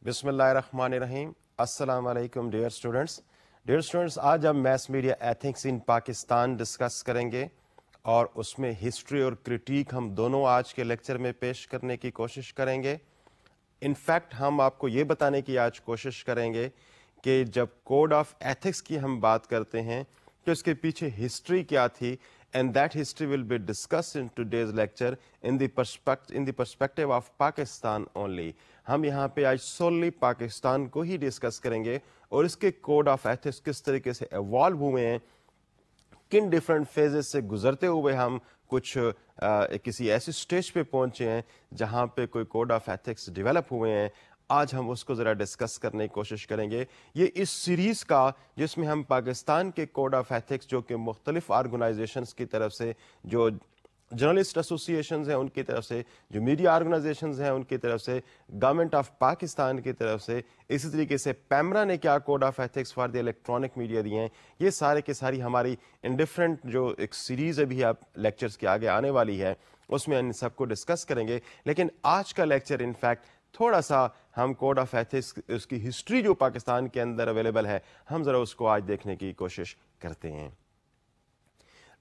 بسم اللہ الرحمن الرحیم. السلام علیکم ڈیئر اسٹوڈنٹس. آج ہم mass media ethics in Pakistan discuss کریں گے اور اس میں ہسٹری اور کرٹیک ہم دونوں آج کے لیکچر میں پیش کرنے کی کوشش کریں گے. انفیکٹ ہم آپ کو یہ بتانے کی آج کوشش کریں گے کہ جب کوڈ آف ایتھکس کی ہم بات کرتے ہیں کہ اس کے پیچھے ہسٹری کیا تھی, and that history will be discussed in today's lecture in the perspective of Pakistan only. ہم یہاں پہ آج سوللی پاکستان کو ہی ڈسکس کریں گے اور اس کے کوڈ آف ایتھکس کس طریقے سے ایوالو ہوئے ہیں, کن ڈفرینٹ فیزز سے گزرتے ہوئے ہم کچھ کسی ایسی سٹیج پہ پہنچے ہیں جہاں پہ کوئی کوڈ آف ایتھکس ڈیولپ ہوئے ہیں. آج ہم اس کو ذرا ڈسکس کرنے کی کوشش کریں گے. یہ اس سیریز کا جس میں ہم پاکستان کے کوڈ آف ایتھکس جو کہ مختلف آرگنائزیشنز کی طرف سے, جو جرنلسٹ ایسوسیشنز ہیں ان کی طرف سے, جو میڈیا آرگنائزیشنز ہیں ان کی طرف سے, گورنمنٹ آف پاکستان کی طرف سے, اسی طریقے سے پیمرا نے کیا code of ethics for the electronic media دیے ہیں, یہ سارے کے ساری ہماری انڈیفرنٹ جو ایک سیریز ابھی آپ لیکچرز کے آگے آنے والی ہے اس میں ان سب کو ڈسکس کریں گے. لیکن آج کا لیکچر انفیکٹ تھوڑا سا ہم کوڈ آف ایتھکس اس کی ہسٹری جو پاکستان کے اندر اویلیبل ہے ہم ذرا اس کو آج دیکھنے کی کوشش کرتے ہیں.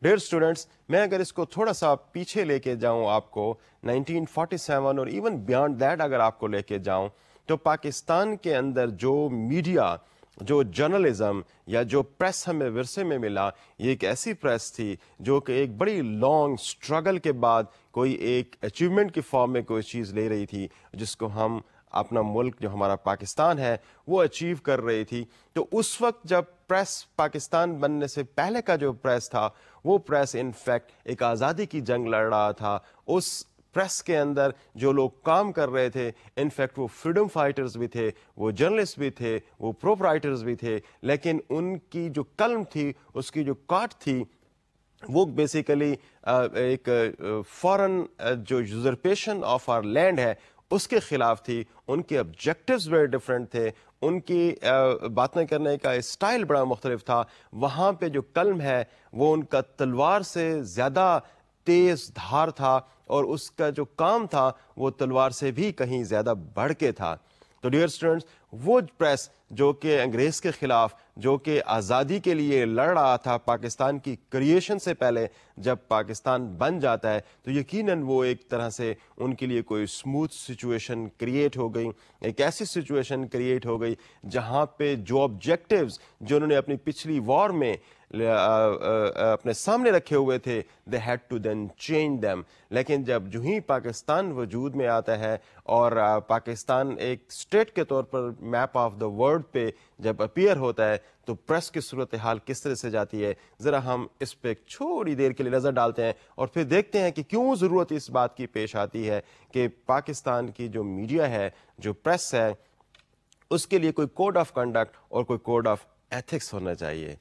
ڈیئر اسٹوڈنٹس, میں اگر اس کو تھوڑا سا پیچھے لے کے جاؤں آپ کو 1947 اور ایون بیانڈ دیٹ اگر آپ کو لے کے جاؤں تو پاکستان کے اندر جو میڈیا, جو جرنلزم یا جو پریس ہمیں ورثے میں ملا, یہ ایک ایسی پریس تھی جو کہ ایک بڑی لانگ سٹرگل کے بعد کوئی ایک اچیومنٹ کی فارم میں کوئی چیز لے رہی تھی جس کو ہم اپنا ملک جو ہمارا پاکستان ہے وہ اچیو کر رہی تھی. تو اس وقت جب پریس پاکستان بننے سے پہلے کا جو پریس تھا وہ پریس انفیکٹ ایک آزادی کی جنگ لڑ رہا تھا. اس پریس کے اندر جو لوگ کام کر رہے تھے انفیکٹ وہ فریڈم فائٹرز بھی تھے, وہ جرنلسٹ بھی تھے, وہ پروپرائٹرز بھی تھے, لیکن ان کی جو قلم تھی, اس کی جو کاٹ تھی, وہ بیسیکلی ایک فارن جو یوزرپیشن آف آر لینڈ ہے اس کے خلاف تھی. ان کے آبجیکٹیوز ویری ڈفرینٹ تھے, ان کی باتیں کرنے کا اسٹائل بڑا مختلف تھا. وہاں پہ جو قلم ہے وہ ان کا تلوار سے زیادہ تیز دھار تھا اور اس کا جو کام تھا وہ تلوار سے بھی کہیں زیادہ بڑھ کے تھا. تو ڈیئر اسٹوڈنٹس, وہ پریس جو کہ انگریز کے خلاف, جو کہ آزادی کے لیے لڑ رہا تھا پاکستان کی کریشن سے پہلے, جب پاکستان بن جاتا ہے تو یقیناً وہ ایک طرح سے ان کے لیے کوئی اسموتھ سچویشن کریٹ ہو گئی, ایک ایسی سچویشن کریٹ ہو گئی جہاں پہ جو آبجیکٹیوز جو انہوں نے اپنی پچھلی وار میں اپنے سامنے رکھے ہوئے تھے they had to then change them. لیکن جب جو ہی پاکستان وجود میں آتا ہے اور پاکستان ایک اسٹیٹ کے طور پر میپ آف دا ورلڈ پہ جب اپیئر ہوتا ہے تو پریس کی صورتحال کس طرح سے جاتی ہے, ذرا ہم اس پہ ایک چھوٹی دیر کے لیے نظر ڈالتے ہیں اور پھر دیکھتے ہیں کہ کیوں ضرورت اس بات کی پیش آتی ہے کہ پاکستان کی جو میڈیا ہے, جو پریس ہے, اس کے لیے کوئی کوڈ آف کنڈکٹ اور کوئی کوڈ آف ایتھکس ہونا چاہیے.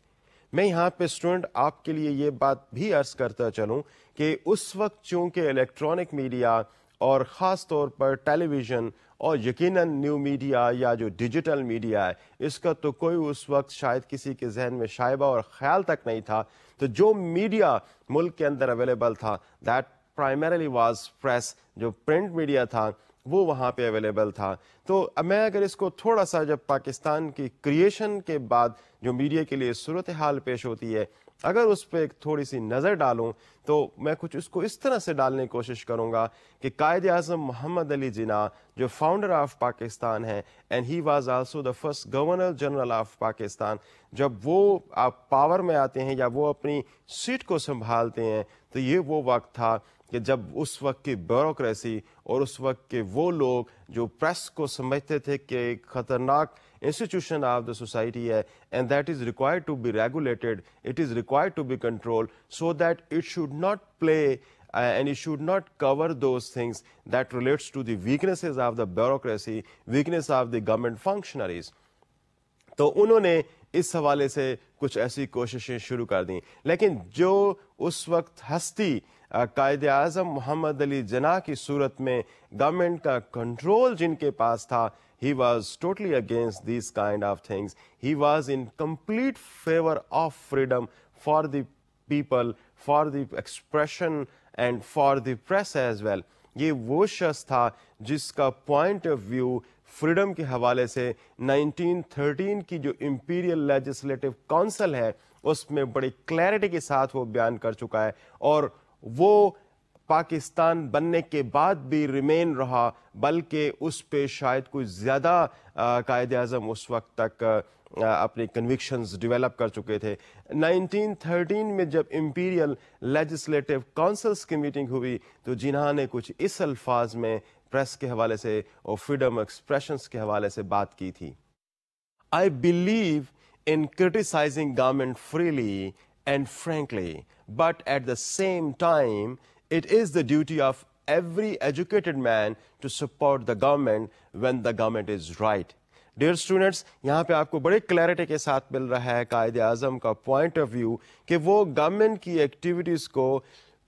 میں یہاں پہ اسٹوڈنٹ آپ کے لیے یہ بات بھی عرض کرتا چلوں کہ اس وقت چونکہ الیکٹرانک میڈیا اور خاص طور پر ٹیلی ویژن اور یقیناً نیو میڈیا یا جو ڈیجیٹل میڈیا ہے اس کا تو کوئی اس وقت شاید کسی کے ذہن میں شائبہ اور خیال تک نہیں تھا. تو جو میڈیا ملک کے اندر اویلیبل تھا دیٹ پرائمریلی واز پریس, جو پرنٹ میڈیا تھا وہ وہاں پہ اویلیبل تھا. تو میں اگر اس کو تھوڑا سا جب پاکستان کی کریشن کے بعد جو میڈیا کے لیے صورتحال پیش ہوتی ہے اگر اس پہ ایک تھوڑی سی نظر ڈالوں تو میں کچھ اس کو اس طرح سے ڈالنے کی کوشش کروں گا کہ قائد اعظم محمد علی جناح جو فاؤنڈر آف پاکستان ہیں and he was also the first governor general of Pakistan, جب وہ پاور میں آتے ہیں یا وہ اپنی سیٹ کو سنبھالتے ہیں تو یہ وہ وقت تھا کہ جب اس وقت کی بیوروکریسی اور اس وقت کے وہ لوگ جو پریس کو سمجھتے تھے کہ ایک خطرناک انسٹیٹیوشن آف دا سوسائٹی ہے and that is required to be regulated, it is required to be control so that it should not play and it should not cover those things that relates to the weaknesses of the bureaucracy, weakness of the government functionaries. تو انہوں نے اس حوالے سے کچھ ایسی کوششیں شروع کر دیں. لیکن جو اس وقت ہستی قائد اعظم محمد علی جناح کی صورت میں گورنمنٹ کا کنٹرول جن کے پاس تھا, he was totally against these kind of things. He was in complete favor of freedom for the people, for the expression and for the press as well. یہ وہ شخص تھا جس کا پوائنٹ آف ویو فریڈم کے حوالے سے 1913 کی جو امپیریل لیجسلیٹو کونسل ہے اس میں بڑی کلیئرٹی کے ساتھ وہ بیان کر چکا ہے، اور وہ پاکستان بننے کے بعد بھی ریمین رہا، بلکہ اس پہ شاید کوئی زیادہ قائد اعظم اس وقت تک اپنی کنوکشنز ڈیولپ کر چکے تھے۔ 1913 میں جب امپیریل لیجسلیٹو کونسلز کی میٹنگ ہوئی تو جنہوں نے کچھ اس الفاظ میں پریس کے حوالے سے اور فریڈم ایکسپریشنز کے حوالے سے بات کی تھی: I believe in criticizing government freely and frankly, but at the same time, it is the duty of every educated man to support the government when the government is right. Dear students, یہاں پہ آپ کو بڑے clarity کے ساتھ مل رہا ہے قائد اعظم کا پوائنٹ آف ویو کہ وہ گورنمنٹ کی ایکٹیویٹیز کو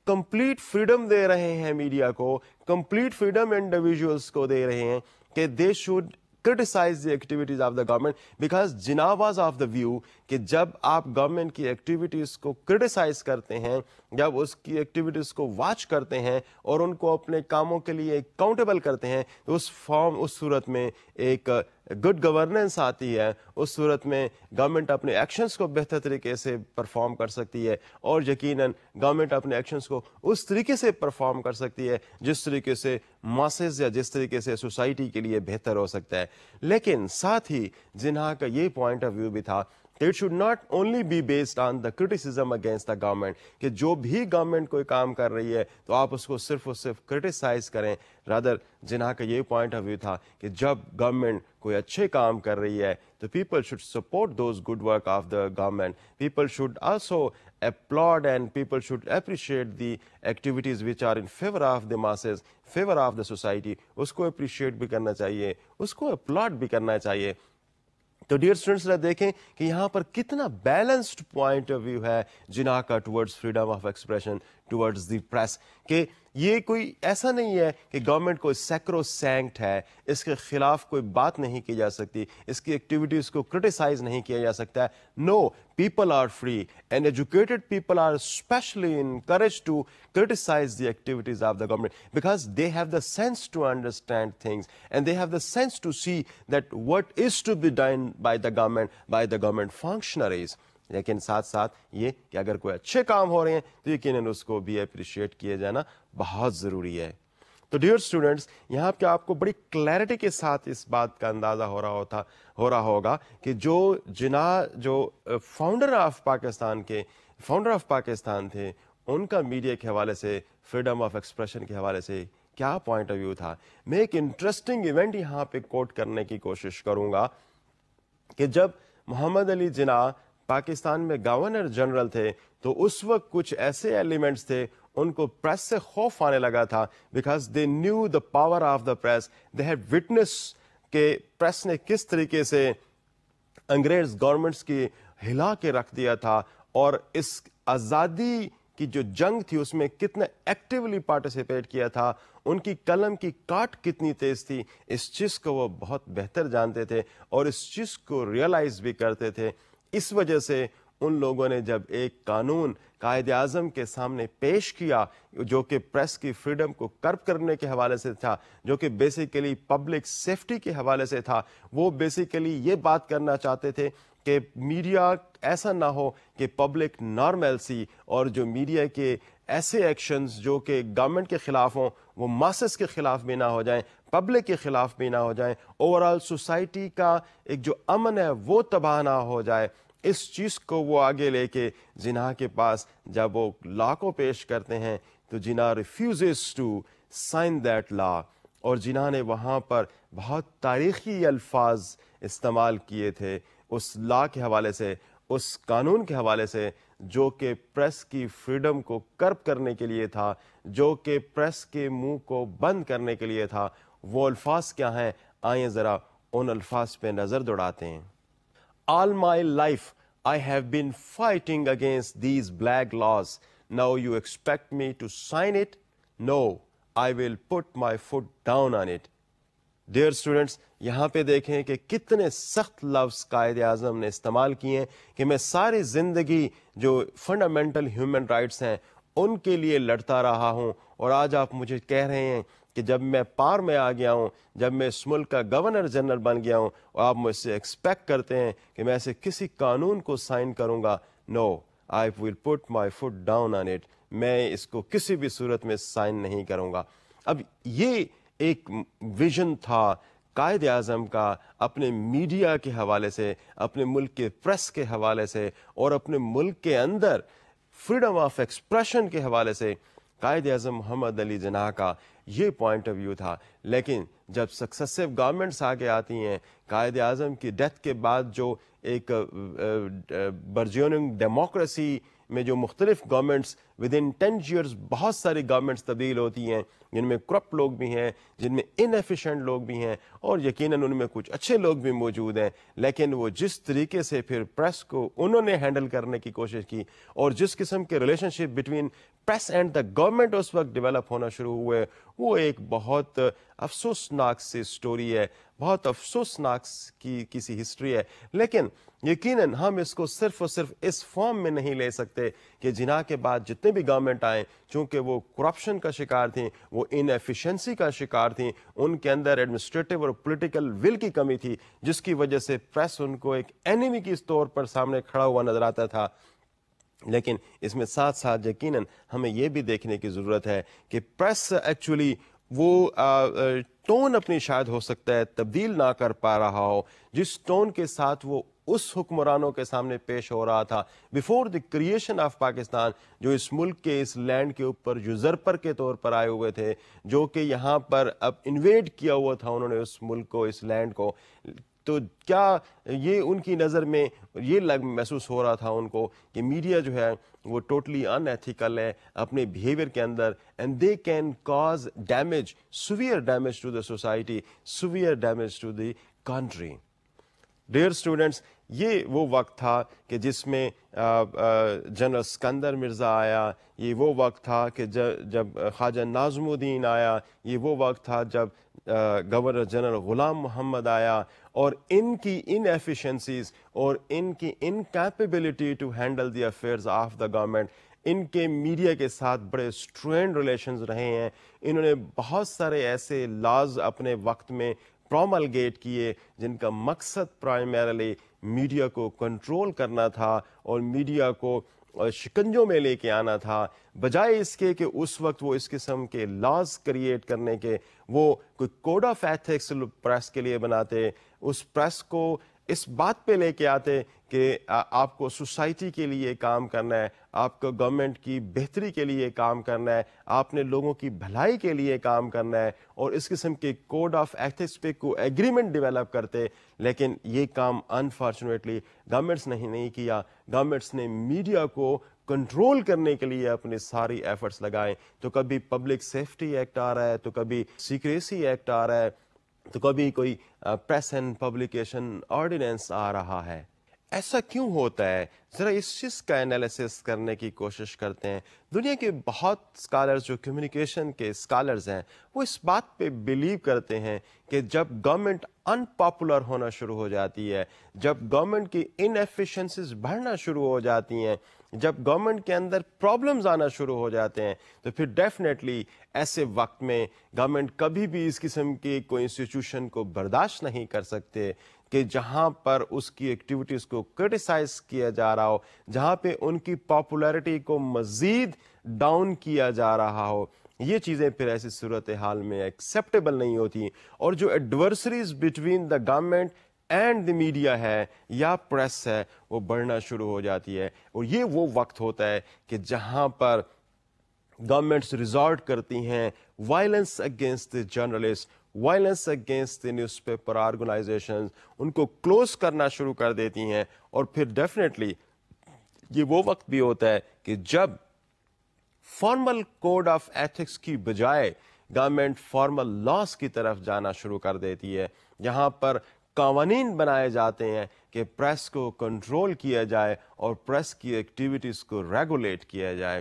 کمپلیٹ فریڈم دے رہے ہیں، میڈیا کو کمپلیٹ فریڈم انڈیویجولس کو دے رہے ہیں کہ they should criticize the activities of the government, because Jinnah was of the view کہ جب آپ گورنمنٹ کی ایکٹیویٹیز کو کرٹیسائز کرتے ہیں، جب اس کی ایکٹیویٹیز کو واچ کرتے ہیں اور ان کو اپنے کاموں کے لیے اکاؤنٹیبل کرتے ہیں، تو اس صورت میں ایک گڈ گورننس آتی ہے، اس صورت میں گورنمنٹ اپنے ایکشنز کو بہتر طریقے سے پرفارم کر سکتی ہے، اور یقیناً گورنمنٹ اپنے ایکشنز کو اس طریقے سے پرفارم کر سکتی ہے جس طریقے سے ماسز یا جس طریقے سے سوسائٹی کے لیے بہتر ہو سکتا ہے۔ لیکن ساتھ ہی جنہا کا یہ پوائنٹ آف ویو بھی تھا کہ it should not only be based on the criticism against the government, کہ جو بھی گورنمنٹ کوئی کام کر رہی ہے تو آپ اس کو صرف اور صرف کرٹیسائز کریں، رادر جنہا کا یہ پوائنٹ آف ویو تھا کہ جب گورنمنٹ کوئی اچھے کام کر رہی ہے تو people should support those good work of the government, people should also applaud and people should appreciate the activities which are in favor of the masses, favor of the society، اس کو appreciate بھی کرنا چاہیے، اس کو applaud بھی کرنا چاہیے۔ تو dear students دیکھیں کہ یہاں پر کتنا بیلنسڈ پوائنٹ آف ویو ہے جناح کا towards freedom of expression, towards the press, کہ یہ کوئی ایسا نہیں ہے کہ گورنمنٹ کوئی سیکرو سینکٹ ہے، اس کے خلاف کوئی بات نہیں کی جا سکتی، اس کی ایکٹیویٹیز کو کرٹیسائز نہیں کیا جا سکتا ہے۔ No, people are free and educated people are especially encouraged to criticize the activities of the government because they have the sense to understand things and they have the sense to see that what is to be done by the government functionaries۔ لیکن ساتھ ساتھ یہ کہ اگر کوئی اچھے کام ہو رہے ہیں تو یقیناً اس کو بھی اپریشیٹ کیے جانا بہت ضروری ہے۔ تو ڈیئر اسٹوڈنٹس، یہاں پہ آپ کو بڑی کلیئرٹی کے ساتھ اس بات کا اندازہ ہو رہا ہوگا کہ جو جناح جو فاؤنڈر آف پاکستان تھے، ان کا میڈیا کے حوالے سے، فریڈم آف ایکسپریشن کے حوالے سے کیا پوائنٹ آف ویو تھا۔ میں ایک انٹرسٹنگ ایونٹ یہاں پہ کوٹ کرنے کی کوشش کروں گا کہ جب محمد علی جناح پاکستان میں گورنر جنرل تھے تو اس وقت کچھ ایسے ایلیمنٹس تھے، ان کو پریس سے خوف آنے لگا تھا، because they knew the power of the press, they had witness کہ پریس نے کس طریقے سے انگریز گورنمنٹس کی ہلا کے رکھ دیا تھا، اور اس آزادی کی جو جنگ تھی اس میں کتنا ایکٹیولی پارٹیسپیٹ کیا تھا، ان کی قلم کی کاٹ کتنی تیز تھی، اس چیز کو وہ بہت بہتر جانتے تھے اور اس چیز کو ریئلائز بھی کرتے تھے۔ اس وجہ سے ان لوگوں نے جب ایک قانون قائد اعظم کے سامنے پیش کیا جو کہ پریس کی فریڈم کو کرب کرنے کے حوالے سے تھا، جو کہ بیسیکلی پبلک سیفٹی کے حوالے سے تھا، وہ بیسیکلی یہ بات کرنا چاہتے تھے کہ میڈیا ایسا نہ ہو کہ پبلک نارملسی اور جو میڈیا کے ایسے ایکشنز جو کہ گورنمنٹ کے خلاف ہوں وہ ماسس کے خلاف بھی نہ ہو جائیں، پبلک کے خلاف بھی نہ ہو جائیں، اوورآل سوسائٹی کا ایک جو امن ہے وہ تباہ نہ ہو جائے۔ اس چیز کو وہ آگے لے کے جناح کے پاس جب وہ لا کو پیش کرتے ہیں تو جناح ریفیوزز ٹو سائن دیٹ لا، اور جناح نے وہاں پر بہت تاریخی الفاظ استعمال کیے تھے اس لا کے حوالے سے، اس قانون کے حوالے سے جو کہ پریس کی فریڈم کو کرب کرنے کے لیے تھا، جو کہ پریس کے منہ کو بند کرنے کے لیے تھا۔ وہ الفاظ کیا ہیں؟ آئیں ذرا ان الفاظ پہ نظر دوڑاتے ہیں۔ All my life I have been fighting against these black laws. Now you expect me to sign it? No, I will put my foot down on it. Dear students, یہاں پہ دیکھیں کہ کتنے سخت لفظ قائد اعظم نے استعمال کیے ہیں کہ میں ساری زندگی جو فنڈامنٹل ہیومن رائٹس ہیں ان کے لیے لڑتا رہا ہوں، اور آج آپ مجھے کہہ رہے ہیں کہ جب میں پار میں آ گیا ہوں, جب میں اس ملک کا گورنر جنرل بن گیا ہوں, اور آپ مجھ سے ایکسپیکٹ کرتے ہیں کہ میں ایسے کسی قانون کو سائن کروں گا, نو, آئی ول پٹ مائی فٹ ڈاؤن آن اٹ, میں اس کو کسی بھی صورت میں سائن نہیں کروں گا. اب یہ ایک ویژن تھا قائد اعظم کا اپنے میڈیا کے حوالے سے, اپنے ملک کے پریس کے حوالے سے, اور اپنے ملک کے اندر فریڈم آف ایکسپریشن کے حوالے سے. قائد اعظم محمد علی جناح کا یہ پوائنٹ آف ویو تھا. لیکن جب سکسیسو گورنمنٹس آگے آتی ہیں, قائد اعظم کی ڈیتھ کے بعد جو ایک برجوننگ ڈیموکریسی میں جو مختلف گورنمنٹس ود ان 10 ایئرز بہت ساری گورنمنٹس تبدیل ہوتی ہیں, جن میں کرپٹ لوگ بھی ہیں, جن میں انیفیشینٹ لوگ بھی ہیں, اور یقیناً ان میں کچھ اچھے لوگ بھی موجود ہیں, لیکن وہ جس طریقے سے پھر پریس کو انہوں نے ہینڈل کرنے کی کوشش کی, اور جس قسم کے relationship between press and the government اس وقت ڈیولپ ہونا شروع ہوئے, وہ ایک بہت افسوسناک سی سٹوری ہے, بہت افسوسناک کی کسی ہسٹری ہے. لیکن یقیناً ہم اس کو صرف اور صرف اس فارم میں نہیں لے سکتے کہ جناح کے بعد جتنے بھی گورنمنٹ آئیں, چونکہ وہ کرپشن کا شکار تھیں, وہ انیفیشنسی کا شکار تھیں, ان کے اندر ایڈمنسٹریٹو اور پولیٹیکل ول کی کمی تھی, جس کی وجہ سے پریس ان کو ایک اینیمی کی طور پر سامنے کھڑا ہوا نظر آتا تھا. لیکن اس میں ساتھ ساتھ یقیناً ہمیں یہ بھی دیکھنے کی ضرورت ہے کہ پریس ایکچولی وہ ٹون اپنی شاید ہو سکتا ہے تبدیل نہ کر پا رہا ہو, جس ٹون کے ساتھ وہ اس حکمرانوں کے سامنے پیش ہو رہا تھا before the creation of Pakistan, جو اس ملک کے اس لینڈ کے اوپر یوزرپر کے طور پر آئے ہوئے تھے, جو کہ یہاں پر اب انویڈ کیا ہوا تھا انہوں نے اس ملک کو, اس لینڈ کو. تو کیا یہ ان کی نظر میں یہ محسوس ہو رہا تھا ان کو کہ میڈیا جو ہے وہ ٹوٹلی ان ایتھیکل ہے اپنے بیہیویئر کے اندر, and they can cause damage, severe damage to the society, severe damage to the country. Dear students, یہ وہ وقت تھا کہ جس میں جنرل اسکندر مرزا آیا, یہ وہ وقت تھا کہ جب خواجہ ناظم الدین آیا, یہ وہ وقت تھا جب گورنر جنرل غلام محمد آیا, اور ان کی انیفیشنسیز اور ان کی incapability to handle the affairs of the government, ان کے میڈیا کے ساتھ بڑے اسٹرینڈ ریلیشنز رہے ہیں. انہوں نے بہت سارے ایسے لاز اپنے وقت میں پروملگیٹ کیے جن کا مقصد پرائمرلی میڈیا کو کنٹرول کرنا تھا اور میڈیا کو شکنجوں میں لے کے آنا تھا, بجائے اس کے کہ اس وقت وہ اس قسم کے لاز کریٹ کرنے کے وہ کوئی کوڈ آف ایتھکس پریس کے لیے بناتے, اس پریس کو اس بات پہ لے کے آتے کہ آپ کو سوسائٹی کے لیے کام کرنا ہے, آپ کو گورنمنٹ کی بہتری کے لیے کام کرنا ہے, آپ نے لوگوں کی بھلائی کے لیے کام کرنا ہے, اور اس قسم کے کوڈ آف ایتھکس پہ کو ایگریمنٹ ڈیولپ کرتے. لیکن یہ کام انفارچونیٹلی گورنمنٹس نے نہیں کیا. گورنمنٹس نے میڈیا کو کنٹرول کرنے کے لیے اپنے ساری ایفرٹس لگائیں. تو کبھی پبلک سیفٹی ایکٹ آ رہا ہے, تو کبھی سیکریسی ایکٹ آ رہا ہے, تو کبھی کوئی پریس اینڈ پبلیکیشن آرڈیننس آ رہا ہے. ایسا کیوں ہوتا ہے؟ ذرا اس چیز کا انالیسس کرنے کی کوشش کرتے ہیں. دنیا کے بہت اسکالرز جو کمیونیکیشن کے اسکالرز ہیں وہ اس بات پہ بلیو کرتے ہیں کہ جب گورنمنٹ ان پاپولر ہونا شروع ہو جاتی ہے, جب گورنمنٹ کی انیفیشنسیز بڑھنا شروع ہو جاتی ہیں, جب گورنمنٹ کے اندر پرابلمز آنا شروع ہو جاتے ہیں, تو پھر ڈیفینیٹلی ایسے وقت میں گورنمنٹ کبھی بھی اس قسم کی کوئی انسٹیٹیوشن کو برداشت نہیں کر سکتے کہ جہاں پر اس کی ایکٹیویٹیز کو کرٹیسائز کیا جا رہا ہو, جہاں پہ ان کی پاپولیرٹی کو مزید ڈاؤن کیا جا رہا ہو. یہ چیزیں پھر ایسی صورتحال میں ایکسیپٹیبل نہیں ہوتی, اور جو adversaries between the government and the media ہے یا پریس ہے وہ بڑھنا شروع ہو جاتی ہے. اور یہ وہ وقت ہوتا ہے کہ جہاں پر گورنمنٹس ریزورٹ کرتی ہیں violence against the journalist, violence against the newspaper organisations, ان کو کلوز کرنا شروع کر دیتی ہیں. اور پھر ڈیفینیٹلی یہ وہ وقت بھی ہوتا ہے کہ جب فارمل کوڈ آف ایتھکس کی بجائے گورنمنٹ فارمل لاس کی طرف جانا شروع کر دیتی ہے, جہاں پر قوانین بنائے جاتے ہیں کہ پریس کو کنٹرول کیا جائے اور پریس کی ایکٹیویٹیز کو ریگولیٹ کیا جائے.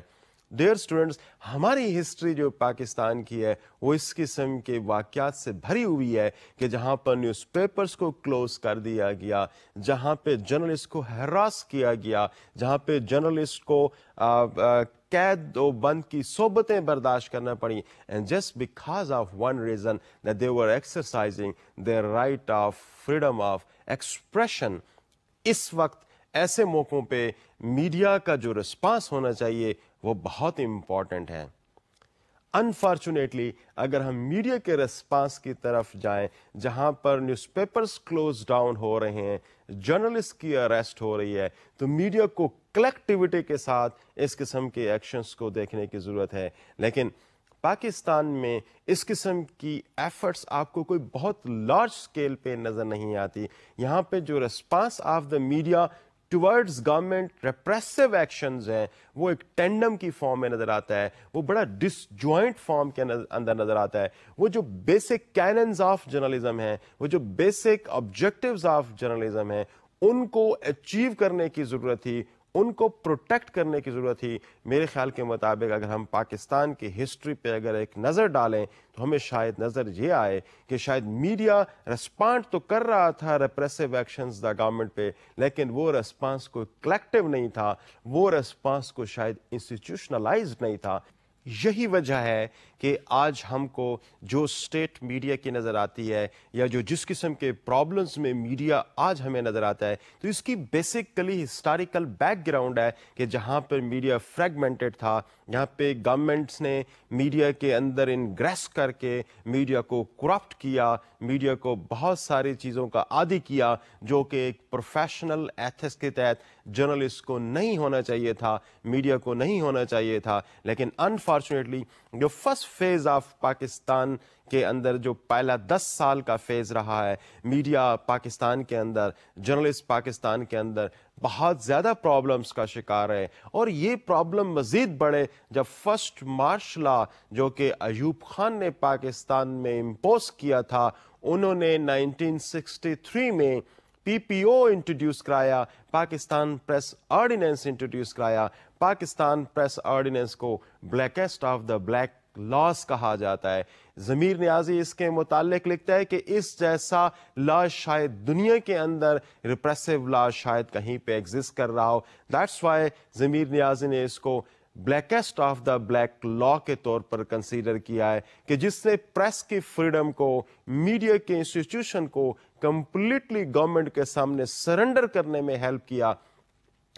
ڈیئر اسٹوڈنٹس, ہماری ہسٹری جو پاکستان کی ہے وہ اس قسم کے واقعات سے بھری ہوئی ہے کہ جہاں پر نیوز پیپرز کو کلوز کر دیا گیا, جہاں پہ جرنلسٹ کو ہراس کیا گیا, جہاں پہ جرنلسٹ کو قید و بند کی صحبتیں برداشت کرنا پڑی, and just because of one reason that they were exercising their right of freedom of expression. اس وقت ایسے موقعوں پہ میڈیا کا جو رسپانس ہونا چاہیے وہ بہت امپورٹنٹ ہے. انفارچونیٹلی اگر ہم میڈیا کے رسپانس کی طرف جائیں جہاں پر نیوز پیپرز کلوز ڈاؤن ہو رہے ہیں, جرنلسٹ کی اریسٹ ہو رہی ہے, تو میڈیا کو کلیکٹیوٹی کے ساتھ اس قسم کے ایکشنز کو دیکھنے کی ضرورت ہے. لیکن پاکستان میں اس قسم کی ایفرٹس آپ کو کوئی بہت لارج اسکیل پہ نظر نہیں آتی. یہاں پہ جو response of the media towards government repressive actions ہیں وہ ایک ٹینڈم کی فارم میں نظر آتا ہے, وہ بڑا ڈس جوائنٹ فارم کے اندر نظر آتا ہے. وہ جو بیسک کیننز آف جرنلزم ہیں, وہ جو بیسک آبجیکٹیوز آف جرنلزم ہیں, ان کو اچیو کرنے کی ضرورت تھی, ان کو پروٹیکٹ کرنے کی ضرورت تھی. میرے خیال کے مطابق اگر ہم پاکستان کی ہسٹری پہ اگر ایک نظر ڈالیں تو ہمیں شاید نظر یہ آئے کہ شاید میڈیا رسپانڈ تو کر رہا تھا ریپریسو ایکشنز دا گورنمنٹ پہ, لیکن وہ رسپانس کو کلیکٹیو نہیں تھا, وہ رسپانس کو شاید انسٹیٹیوشنلائزڈ نہیں تھا. یہی وجہ ہے کہ آج ہم کو جو اسٹیٹ میڈیا کی نظر آتی ہے یا جو جس قسم کے پرابلمس میں میڈیا آج ہمیں نظر آتا ہے, تو اس کی بیسیکلی ہسٹوریکل بیک گراؤنڈ ہے کہ جہاں پر میڈیا فریگمنٹڈ تھا, یہاں پہ گورنمنٹس نے میڈیا کے اندر انگریس کر کے میڈیا کو کرپٹ کیا, میڈیا کو بہت ساری چیزوں کا عادی کیا جو کہ ایک پروفیشنل ایتھکس کے تحت جرنلسٹ کو نہیں ہونا چاہیے تھا, میڈیا کو نہیں ہونا چاہیے تھا. لیکن انفارچونیٹلی جو فرسٹ فیز آف پاکستان کے اندر جو پہلا 10 سال کا فیز رہا ہے, میڈیا پاکستان کے اندر, جرنلسٹ پاکستان کے اندر بہت زیادہ پرابلمس کا شکار ہے. اور یہ پرابلم مزید بڑھے جب فرسٹ مارشل لا جو کہ ایوب خان نے پاکستان میں امپوز کیا تھا, انہوں نے 1963 میں پی پی او انٹروڈیوس کرایا, پاکستان پریس آرڈیننس انٹروڈیوس کرایا. پاکستان پریس آرڈیننس کو بلیکسٹ آف دا بلیک لاس کہا جاتا ہے. ضمیر نیازی اس کے متعلق لکھتا ہے کہ اس جیسا لا شاید دنیا کے اندر ریپریسو لا شاید کہیں پہ ایگزسٹ کر رہا ہو. دیٹس وائی ضمیر نیازی نے اس کو بلیکسٹ آف دا بلیک لا کے طور پر کنسیڈر کیا ہے کہ جس نے پریس کی فریڈم کو, میڈیا کے انسٹیٹیوشن کو کمپلیٹلی گورنمنٹ کے سامنے سرنڈر کرنے میں ہیلپ کیا.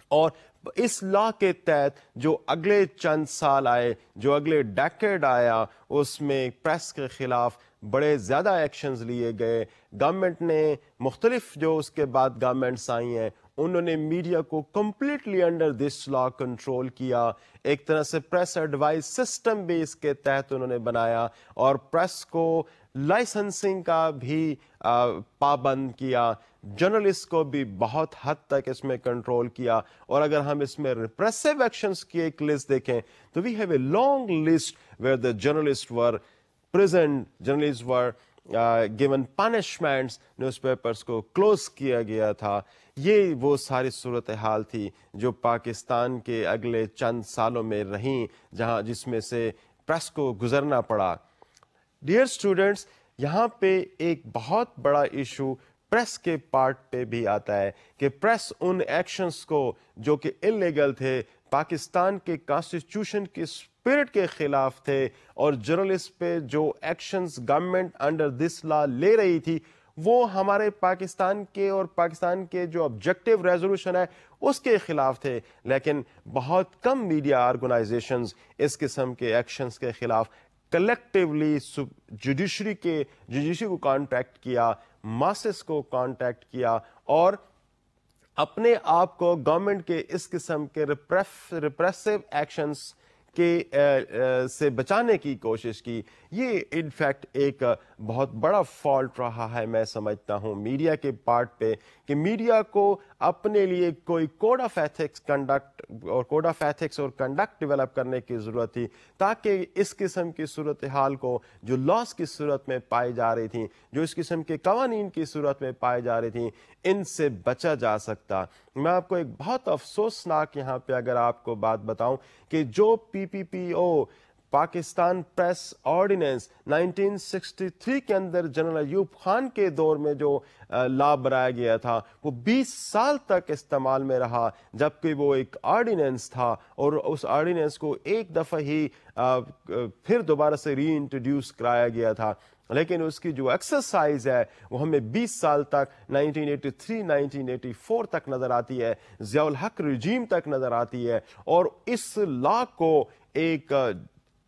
اور اس لا کے تحت جو اگلے چند سال آئے, جو اگلے ڈیکیڈ آیا, اس میں پریس کے خلاف بڑے زیادہ ایکشنز لیے گئے. گورنمنٹ نے مختلف جو اس کے بعد گورنمنٹس آئی ہیں انہوں نے میڈیا کو completely under this law control کیا. ایک طرح سے پریس ایڈوائز سسٹم بھی اس کے تحت انہوں نے بنایا اور پریس کو لائسنسنگ کا بھی پابند کیا, جرنلسٹ کو بھی بہت حد تک اس میں کنٹرول کیا. اور اگر ہم اس میں ریپریسو ایکشنز کی ایک لسٹ دیکھیں تو we have a long list where the journalist were present, journalist were given punishments, newspapers کو کلوز کیا گیا تھا. یہ وہ ساری صورتحال تھی جو پاکستان کے اگلے چند سالوں میں رہیں جس میں سے پریس کو گزرنا پڑا. ڈیئر اسٹوڈنٹس, یہاں پہ ایک بہت بڑا ایشو پریس کے پارٹ پہ بھی آتا ہے کہ پریس ان ایکشنز کو جو کہ انلیگل تھے, پاکستان کے کانسٹیٹیوشن کی اسپرٹ کے خلاف تھے, اور جرنلسٹ پہ جو ایکشنز گورنمنٹ انڈر دس لا لے رہی تھی وہ ہمارے پاکستان کے اور پاکستان کے جو آبجیکٹیو ریزولوشن ہے اس کے خلاف تھے. لیکن بہت کم میڈیا آرگنائزیشنز اس قسم کے ایکشنز کے خلاف کلیکٹیولی جوڈیشری کو کانٹیکٹ کیا, ماسس کو کانٹیکٹ کیا, اور اپنے آپ کو گورنمنٹ کے اس قسم کے ریپریسو ایکشنز کے سے بچانے کی کوشش کی. یہ انفیکٹ ایک بہت بڑا فالٹ رہا ہے میں سمجھتا ہوں میڈیا کے پارٹ پہ, کہ میڈیا کو اپنے لیے کوئی کوڈ آف ایتھکس اور کنڈکٹ ڈیولپ کرنے کی ضرورت تھی تاکہ اس قسم کی صورتحال کو جو لاس کی صورت میں پائی جا رہی تھیں, جو اس قسم کے قوانین کی صورت میں پائی جا رہی تھیں, ان سے بچا جا سکتا. میں آپ کو ایک بہت افسوسناک یہاں پہ اگر آپ کو بات بتاؤں کہ جو پی پی او پاکستان پریس آرڈیننس 1963 کے اندر جنرل ایوب خان کے دور میں جو لا بنایا گیا تھا وہ 20 سال تک استعمال میں رہا، جبکہ وہ ایک آرڈیننس تھا اور اس آرڈیننس کو ایک دفعہ ہی پھر دوبارہ سے ری انٹروڈیوس کرایا گیا تھا، لیکن اس کی جو ایکسرسائز ہے وہ ہمیں 20 سال تک 1983 1984 تک نظر آتی ہے، ضیاء الحق رجیم تک نظر آتی ہے، اور اس لا کو ایک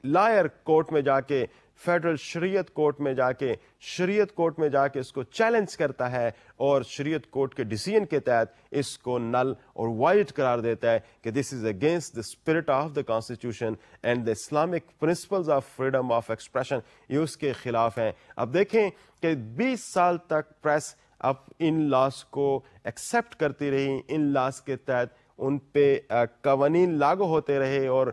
لائر کورٹ میں جا کے، فیڈرل شریعت کورٹ میں جا کے، شریعت کورٹ میں جا کے اس کو چیلنج کرتا ہے، اور شریعت کورٹ کے ڈیسیژن کے تحت اس کو نل اور وائڈ قرار دیتا ہے کہ this is against the spirit of the constitution and the Islamic principles of freedom of expression, یہ اس کے خلاف ہیں۔ اب دیکھیں کہ 20 سال تک پریس اب ان لاس کو ایکسیپٹ کرتی رہی، ان لاس کے تحت ان پہ قوانین لاگو ہوتے رہے، اور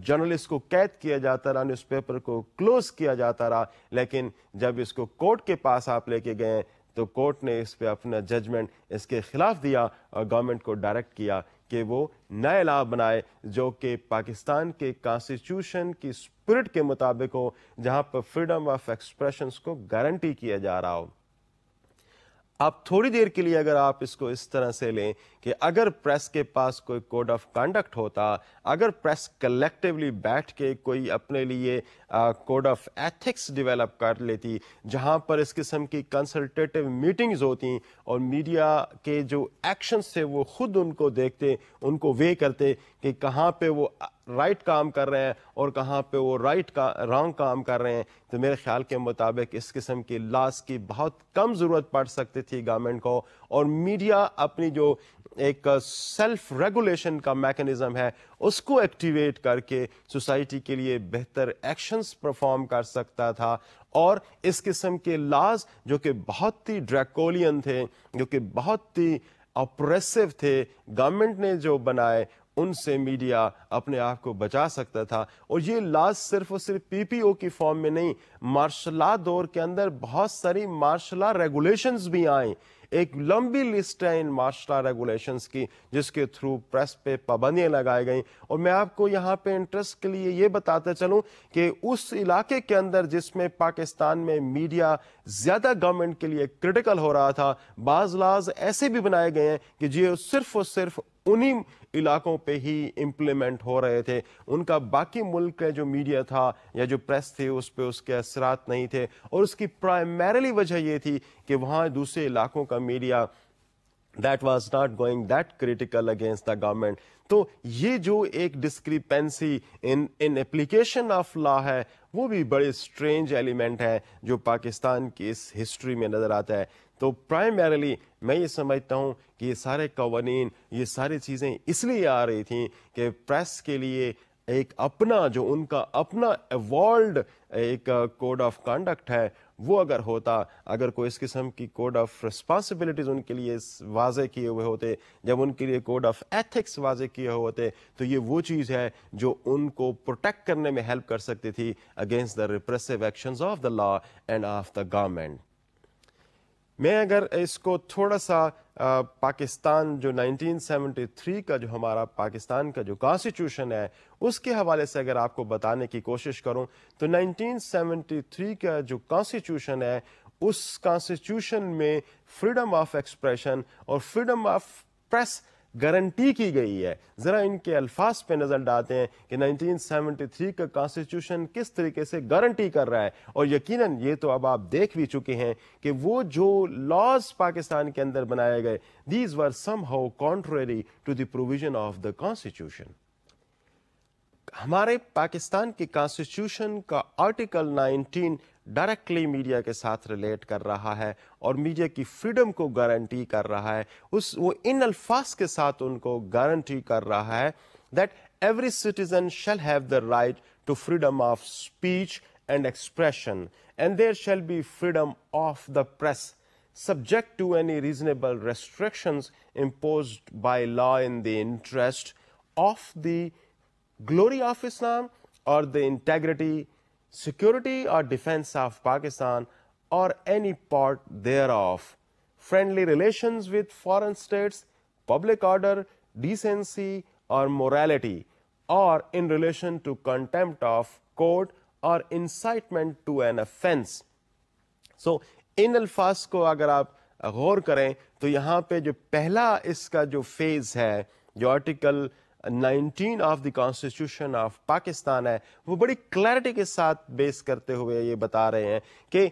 جرنلسٹ کو قید کیا جاتا رہا، نیوز پیپر کو کلوز کیا جاتا رہا، لیکن جب اس کو کورٹ کے پاس آپ لے کے گئے تو کورٹ نے اس پہ اپنا ججمنٹ اس کے خلاف دیا اور گورنمنٹ کو ڈائریکٹ کیا کہ وہ نئے لا بنائے جو کہ پاکستان کے کانسٹیٹیوشن کی اسپرٹ کے مطابق ہو، جہاں پر فریڈم آف ایکسپریشنس کو گارنٹی کیا جا رہا ہو۔ آپ تھوڑی دیر کے لیے اگر آپ اس کو اس طرح سے لیں کہ اگر پریس کے پاس کوئی کوڈ آف کنڈکٹ ہوتا، اگر پریس کلیکٹیولی بیٹھ کے کوئی اپنے لیے کوڈ آف ایتھکس ڈیولپ کر لیتی، جہاں پر اس قسم کی کنسلٹیٹیو میٹنگز ہوتی اور میڈیا کے جو ایکشنز تھے وہ خود ان کو دیکھتے، ان کو وے کرتے کہ کہاں پہ وہ رائٹ کام کر رہے ہیں اور کہاں پہ وہ رانگ کام کر رہے ہیں، تو میرے خیال کے مطابق اس قسم کی لاس کی بہت کم ضرورت پڑ سکتی تھی گورنمنٹ کو، اور میڈیا اپنی جو ایک سیلف ریگولیشن کا میکنزم ہے اس کو ایکٹیویٹ کر کے سوسائٹی کے لیے بہتر ایکشنز پرفارم کر سکتا تھا، اور اس قسم کے لاز جو کہ بہت ہی ڈریکولین تھے، جو کہ بہت ہی اپریسو تھے، گورنمنٹ نے جو بنائے ان سے میڈیا اپنے آپ کو بچا سکتا تھا۔ اور یہ لاز صرف اور صرف پی پی او کی فارم میں نہیں، مارشل لا دور کے اندر بہت ساری مارشل لا ریگولیشنز بھی آئیں، ایک لمبی لسٹ ہے ان مارشل لا ریگولیشنز کی جس کے تھرو پریس پہ پابندیاں لگائی گئیں۔ اور میں آپ کو یہاں پہ انٹرسٹ کے لیے یہ بتاتا چلوں کہ اس علاقے کے اندر جس میں پاکستان میں میڈیا زیادہ گورنمنٹ کے لیے کرٹیکل ہو رہا تھا، بعض لاز ایسے بھی بنائے گئے ہیں کہ جو صرف اور صرف انہی علاقوں پہ ہی امپلیمنٹ ہو رہے تھے، ان کا باقی ملک کا جو میڈیا تھا یا جو پریس تھی اس پہ اس کے اثرات نہیں تھے، اور اس کی پرائمریلی وجہ یہ تھی کہ وہاں دوسرے علاقوں کا media that was not going that critical against the government۔ تو یہ جو ایک discrepancy in application of law ہے وہ بھی بڑے اسٹرینج ایلیمنٹ ہے جو پاکستان کی اس ہسٹری میں نظر آتا ہے۔ تو پرائمریلی میں یہ سمجھتا ہوں کہ یہ سارے قوانین، یہ ساری چیزیں اس لیے آ رہی تھیں کہ پریس کے لیے ایک اپنا جو ان کا اپنا ایوالوڈ ایک کوڈ آف کنڈکٹ ہے وہ اگر ہوتا، اگر کوئی اس قسم کی کوڈ آف ریسپانسبلٹیز ان کے لیے واضح کیے ہوئے ہوتے، جب ان کے لیے کوڈ آف ایتھکس واضح کیے ہوئے ہوتے، تو یہ وہ چیز ہے جو ان کو پروٹیکٹ کرنے میں ہیلپ کر سکتی تھی against the repressive actions of the law and of the government. میں اگر اس کو تھوڑا سا پاکستان جو 1973 کا جو ہمارا پاکستان کا جو کانسٹیٹیوشن ہے اس کے حوالے سے اگر آپ کو بتانے کی کوشش کروں تو 1973 کا جو کانسٹیٹیوشن ہے اس کانسٹیٹیوشن میں فریڈم آف ایکسپریشن اور فریڈم آف پریس گارنٹی کی گئی ہے۔ ذرا ان کے الفاظ پہ نظر ڈالتے ہیں کہ 1973 کا کانسٹیٹیوشن کس طریقے سے گارنٹی کر رہا ہے، اور یقیناً یہ تو اب آپ دیکھ بھی چکے ہیں کہ وہ جو لاز پاکستان کے اندر بنائے گئے these were somehow contrary to the provision of the constitution. ہمارے پاکستان کی کانسٹیٹیوشن کا آرٹیکل 19 ڈائریکٹلی میڈیا کے ساتھ ریلیٹ کر رہا ہے اور میڈیا کی فریڈم کو گارنٹی کر رہا ہے، وہ ان الفاظ کے ساتھ ان کو گارنٹی کر رہا ہے that every citizen shall have the right to freedom of speech and expression and there shall be freedom of the press subject to any reasonable restrictions imposed by law in the interest of the glory of Islam or the integrity, security or defense of Pakistan or any part thereof, friendly relations with foreign states, public order, decency or morality, or in relation to contempt of court or incitement to an offense. So ان الفاظ کو اگر آپ غور کریں تو یہاں پہ جو پہلا اس کا جو فیز ہے جو article 19 of the constitution of Pakistan ہے وہ بڑی کلیئرٹی کے ساتھ بیس کرتے ہوئے یہ بتا رہے ہیں کہ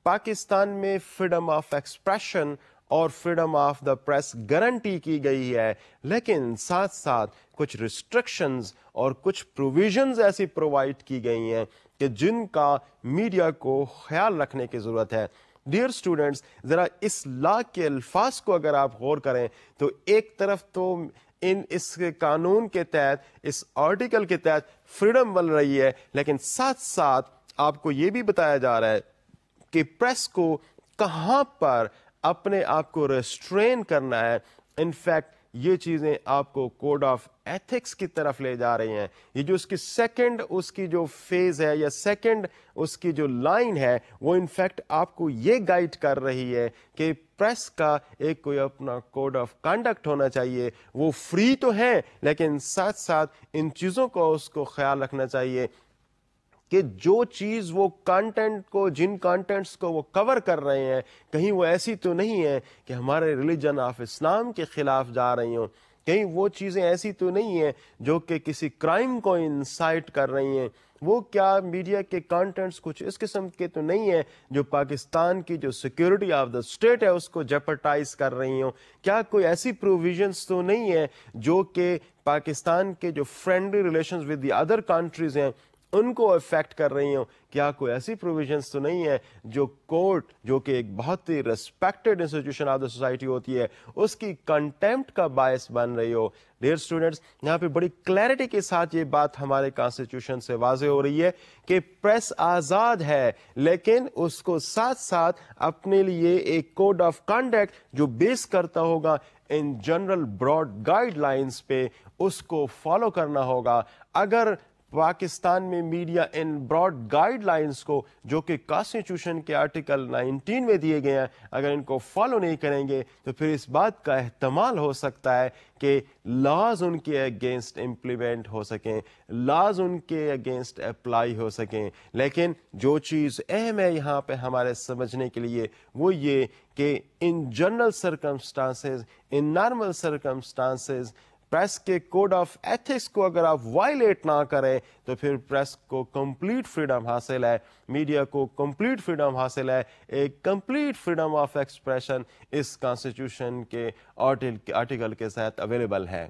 پاکستان میں فریڈم آف ایکسپریشن اور freedom of the press guarantee کی گئی ہے، لیکن ساتھ ساتھ کچھ ریسٹرکشنز اور کچھ پروویژنز ایسی پرووائڈ کی گئی ہیں کہ جن کا میڈیا کو خیال رکھنے کی ضرورت ہے. ڈیئر اسٹوڈینٹس، ذرا اس لا کے الفاظ کو اگر آپ غور کریں تو ایک طرف تو اس قانون کے تحت اس آرٹیکل کے تحت فریڈم بن رہی ہے، لیکن ساتھ ساتھ آپ کو یہ بھی بتایا جا رہا ہے کہ پریس کو کہاں پر اپنے آپ کو ریسٹرین کرنا ہے. انفیکٹ یہ چیزیں آپ کو کوڈ آف ایتھکس کی طرف لے جا رہی ہیں. یہ جو اس کی سیکنڈ اس کی جو فیز ہے یا سیکنڈ اس کی جو لائن ہے وہ انفیکٹ آپ کو یہ گائیڈ کر رہی ہے کہ پریس کا ایک کوئی اپنا کوڈ آف کنڈکٹ ہونا چاہیے. وہ فری تو ہے لیکن ساتھ ساتھ ان چیزوں کو اس کو خیال رکھنا چاہیے کہ جو چیز وہ کانٹینٹ کو جن کانٹینٹس کو وہ کور کر رہے ہیں کہیں وہ ایسی تو نہیں ہے کہ ہمارے ریلیجن آف اسلام کے خلاف جا رہی ہوں، کہیں وہ چیزیں ایسی تو نہیں ہیں جو کہ کسی کرائم کو انسائٹ کر رہی ہیں. وہ کیا میڈیا کے کانٹینٹس کچھ اس قسم کے تو نہیں ہیں جو پاکستان کی جو سیکورٹی آف دا اسٹیٹ ہے اس کو جیپرٹائز کر رہی ہوں. کیا کوئی ایسی پروویژنس تو نہیں ہے جو کہ پاکستان کے جو friendly relations with the other countries ہیں ان کو افیکٹ کر رہی ہوں. کیا کوئی ایسی پروویژنس تو نہیں ہے جو کورٹ جو کہ ایک بہت ہی respected institution of the society ہوتی ہے اس کی کنٹیمپٹ کا باعث بن رہی ہو. ڈیئر اسٹوڈینٹس، یہاں پہ بڑی کلیئرٹی کے ساتھ یہ بات ہمارے کانسٹیٹیوشن سے واضح ہو رہی ہے کہ پریس آزاد ہے، لیکن اس کو ساتھ ساتھ اپنے لیے ایک کوڈ آف کنڈکٹ جو بیس کرتا ہوگا ان جنرل براڈ گائیڈ لائنز پہ اس کو فالو کرنا ہوگا. اگر پاکستان میں میڈیا ان براڈ گائیڈ لائنز کو جو کہ کانسٹیٹیوشن کے آرٹیکل 19 میں دیے گئے ہیں اگر ان کو فالو نہیں کریں گے تو پھر اس بات کا احتمال ہو سکتا ہے کہ لاز ان کے اگینسٹ امپلیمنٹ ہو سکیں، لاز ان کے اگینسٹ اپلائی ہو سکیں. لیکن جو چیز اہم ہے یہاں پہ ہمارے سمجھنے کے لیے وہ یہ کہ in general circumstances in normal circumstances press کے کوڈ آف ایتھکس کو اگر آپ وائلیٹ نہ کریں تو پھر پریس کو کمپلیٹ فریڈم حاصل ہے، میڈیا کو کمپلیٹ فریڈم حاصل ہے. ایک کمپلیٹ فریڈم آف ایکسپریشن اس کانسٹیٹیوشن کے آرٹیکل کے تحت اویلیبل ہے.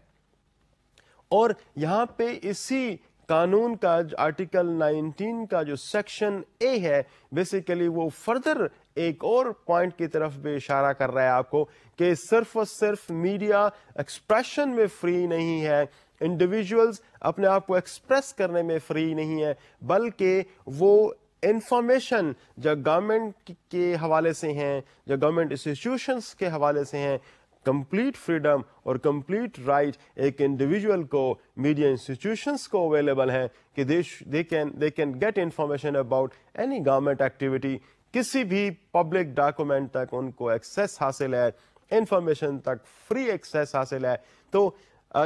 اور یہاں پہ اسی قانون کا آرٹیکل 19 کا جو سیکشن اے ہے بیسیکلی وہ فردر ایک اور پوائنٹ کی طرف بھی اشارہ کر رہا ہے آپ کو کہ صرف اور صرف میڈیا ایکسپریشن میں فری نہیں ہے، انڈیویجولز اپنے آپ کو ایکسپریس کرنے میں فری نہیں ہے، بلکہ وہ انفارمیشن جو گورنمنٹ کے حوالے سے ہیں جو گورنمنٹ انسٹیٹیوشنس کے حوالے سے ہیں کمپلیٹ فریڈم اور کمپلیٹ رائٹ ایک انڈیویجول کو میڈیا انسٹیٹیوشنس کو اویلیبل ہے کہ they can get information about any government activity. کسی بھی پبلک ڈاکومنٹ تک ان کو ایکسیس حاصل ہے، انفارمیشن تک فری ایکسیس حاصل ہے. تو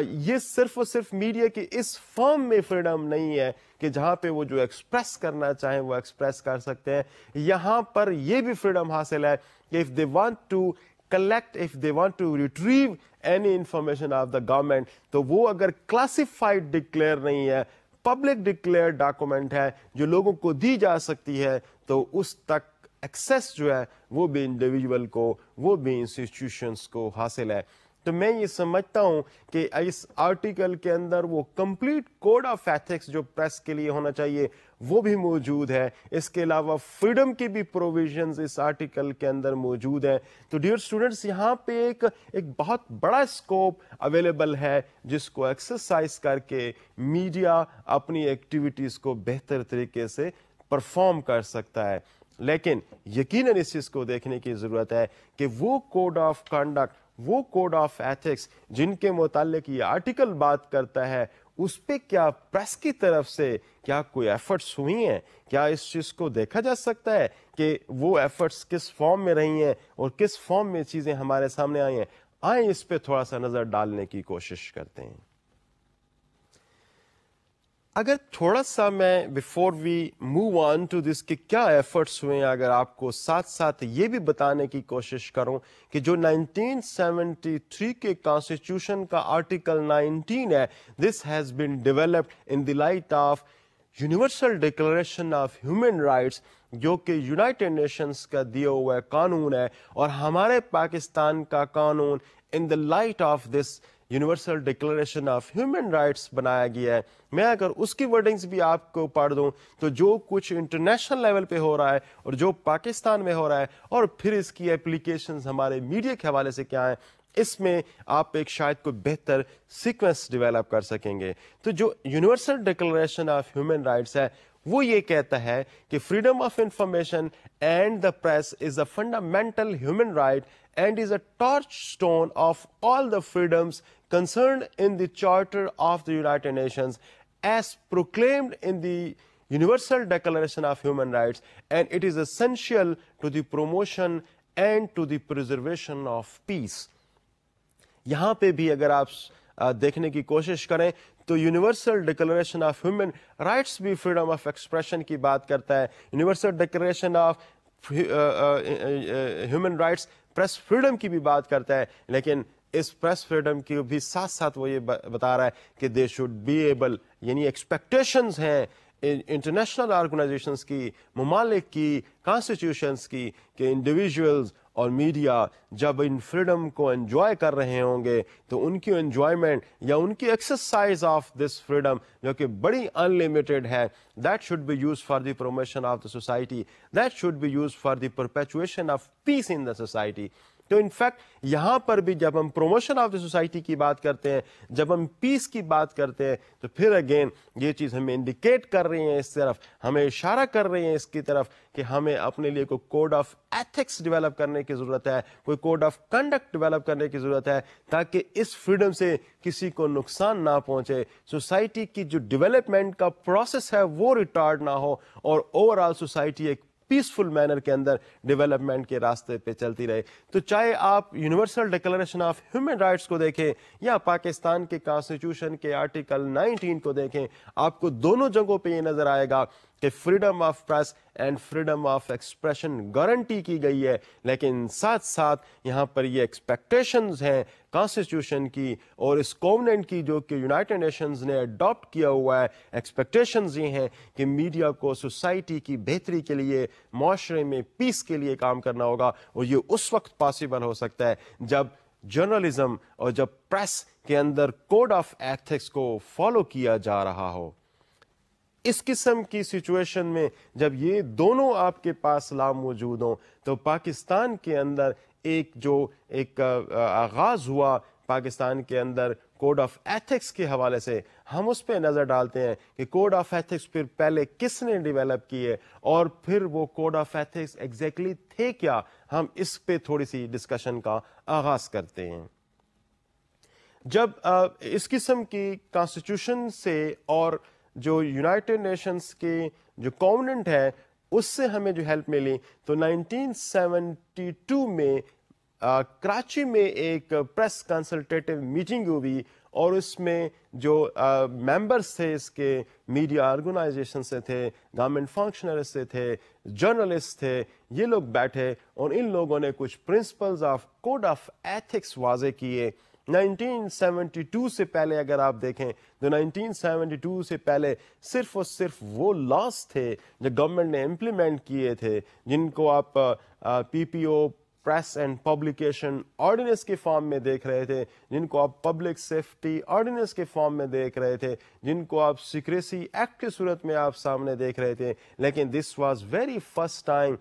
یہ صرف اور صرف میڈیا کی اس فارم میں فریڈم نہیں ہے کہ جہاں پہ وہ جو ایکسپریس کرنا چاہیں وہ ایکسپریس کر سکتے ہیں. یہاں پر یہ بھی فریڈم حاصل ہے کہ if they want to collect, if they want to retrieve any information of the government تو وہ اگر کلاسیفائڈ ڈکلیئر نہیں ہے، پبلک ڈکلیئر ڈاکومنٹ ہے جو لوگوں کو دی جا سکتی ہے تو اس تک ایکسیس جو ہے وہ بھی انڈیویجول کو وہ بھی انسٹیٹیوشنس کو حاصل ہے. تو میں یہ سمجھتا ہوں کہ اس آرٹیکل کے اندر وہ کمپلیٹ کوڈ آف ایتھکس جو پریس کے لیے ہونا چاہیے وہ بھی موجود ہے. اس کے علاوہ فریڈم کی بھی پروویژنز اس آرٹیکل کے اندر موجود ہیں. تو ڈیئر اسٹوڈنٹس یہاں پہ ایک بہت بڑا اسکوپ اویلیبل ہے جس کو ایکسرسائز کر کے میڈیا اپنی ایکٹیویٹیز کو بہتر طریقے سے پرفارم کر سکتا ہے. لیکن یقیناً اس چیز کو دیکھنے کی ضرورت ہے کہ وہ کوڈ آف کنڈکٹ وہ کوڈ آف ایتھکس جن کے متعلق یہ آرٹیکل بات کرتا ہے اس پہ کیا پریس کی طرف سے کیا کوئی ایفرٹس ہوئی ہیں؟ کیا اس چیز کو دیکھا جا سکتا ہے کہ وہ ایفرٹس کس فارم میں رہی ہیں اور کس فارم میں چیزیں ہمارے سامنے آئی ہیں؟ آئیں اس پہ تھوڑا سا نظر ڈالنے کی کوشش کرتے ہیں. اگر تھوڑا سا میں before we move on to this کہ کیا ایفرٹس ہوئے ہیں، اگر آپ کو ساتھ ساتھ یہ بھی بتانے کی کوشش کروں کہ جو 1973 کے کانسٹیٹیوشن کا آرٹیکل 19 ہے، this has been developed in the light of universal declaration of human rights, جو کہ یونائٹڈ نیشنز کا دیا ہوا قانون ہے، اور ہمارے پاکستان کا قانون in the light of this universal declaration of human rights بنایا گیا ہے۔ میں اگر اس کی ورڈنگز بھی آپ کو پڑھ دوں تو جو کچھ انٹرنیشنل لیول پہ ہو رہا ہے اور جو پاکستان میں ہو رہا ہے، اور پھر اس کی اپلیکیشنز ہمارے میڈیا کے حوالے سے کیا ہیں، اس میں آپ ایک شاید کوئی بہتر سیکوینس ڈیولپ کر سکیں گے۔ تو جو universal declaration of human rights ہے وہ یہ کہتا ہے کہ freedom of information and the press is a fundamental human right and is a touchstone of all the freedoms concerned in the Charter of the United Nations as proclaimed in the Universal Declaration of Human Rights, and it is essential to the promotion and to the preservation of peace. یہاں پہ بھی اگر آپ دیکھنے کی کوشش کریں تو universal declaration of human rights بھی فریڈم آف ایکسپریشن کی بات کرتا ہے، universal declaration of human rights press freedom کی بھی بات کرتا ہے، لیکن اس پریس فریڈم کی بھی ساتھ ساتھ وہ یہ بتا رہا ہے کہ دے شوڈ بی ایبل، یعنی ایکسپیکٹیشنز ہیں انٹرنیشنل آرگنائزیشنز کی، ممالک کی، کانسٹیٹیوشنز کی، کہ انڈیویجولز اور میڈیا جب ان فریڈم کو انجوائے کر رہے ہوں گے تو ان کی انجوائمنٹ یا ان کی ایکسرسائز آف دس فریڈم جو کہ بڑی ان لمیٹڈ ہے، that should be use for the promotion of the society, that should be use for the perpetuation of peace in the society. تو انفیکٹ یہاں پر بھی جب ہم پروموشن آف دا سوسائٹی کی بات کرتے ہیں، جب ہم پیس کی بات کرتے ہیں، تو پھر اگین یہ چیز ہمیں انڈیکیٹ کر رہی ہیں اس طرف، ہمیں اشارہ کر رہی ہیں اس کی طرف کہ ہمیں اپنے لیے کوئی کوڈ آف ایتھکس ڈیولپ کرنے کی ضرورت ہے، کوئی کوڈ آف کنڈکٹ ڈیولپ کرنے کی ضرورت ہے، تاکہ اس فریڈم سے کسی کو نقصان نہ پہنچے، سوسائٹی کی جو ڈیولپمنٹ کا پروسیس ہے وہ ریٹارڈ نہ ہو، اور اوور آل سوسائٹی ایک پیسفل مینر کے اندر ڈیولپمنٹ کے راستے پہ چلتی رہے۔ تو چاہے آپ universal declaration of human rights کو دیکھیں یا پاکستان کے کانسٹیٹیوشن کے آرٹیکل 19 کو دیکھیں، آپ کو دونوں جگہوں پہ یہ نظر آئے گا کہ freedom of press and freedom of expression guarantee کی گئی ہے، لیکن ساتھ ساتھ یہاں پر یہ ایکسپیکٹیشنز ہیں کانسٹیٹیوشن کی اور اس کووننٹ کی جو کہ یونائٹڈ نیشنز نے اڈاپٹ کیا ہوا ہے۔ ایکسپیکٹیشنز یہ ہیں کہ میڈیا کو سوسائٹی کی بہتری کے لیے، معاشرے میں پیس کے لیے کام کرنا ہوگا، اور یہ اس وقت پاسبل ہو سکتا ہے جب جرنلزم اور جب پریس کے اندر کوڈ آف ایتھکس کو فالو کیا جا رہا ہو۔ اس قسم کی سچویشن میں جب یہ دونوں آپ کے پاس موجود ہوں تو پاکستان کے اندر ایک آغاز ہوا پاکستان کے اندر کوڈ آف ایتھکس کے حوالے سے۔ ہم اس پہ نظر ڈالتے ہیں کہ کوڈ آف ایتھکس پھر پہلے کس نے ڈیولپ کیے اور پھر وہ کوڈ آف ایتھکس ایگزیکٹلی تھے کیا، ہم اس پہ تھوڑی سی ڈسکشن کا آغاز کرتے ہیں۔ جب اس قسم کی کانسٹیٹیوشن سے اور جو یونائٹڈ نیشنز کے جو کووننٹ ہے اس سے ہمیں جو ہیلپ ملی، تو 1972 میں کراچی میں ایک پریس کنسلٹیٹیو میٹنگ ہوئی، اور اس میں جو ممبرس تھے اس کے میڈیا آرگنائزیشن سے تھے، گورنمنٹ فنکشنرز سے تھے، جرنلسٹ تھے، یہ لوگ بیٹھے اور ان لوگوں نے کچھ principles of code of ethics واضح کیے۔ 1972 سے پہلے اگر آپ دیکھیں تو 1972 سے پہلے صرف اور صرف وہ لاس تھے جو گورنمنٹ نے امپلیمنٹ کیے تھے، جن کو آپ پی پی او پریس اینڈ پبلیکیشن آرڈیننس کے فارم میں دیکھ رہے تھے، جن کو آپ پبلک سیفٹی آرڈیننس کے فارم میں دیکھ رہے تھے، جن کو آپ سیکریسی ایکٹ کی صورت میں آپ سامنے دیکھ رہے تھے۔ لیکن this was very first time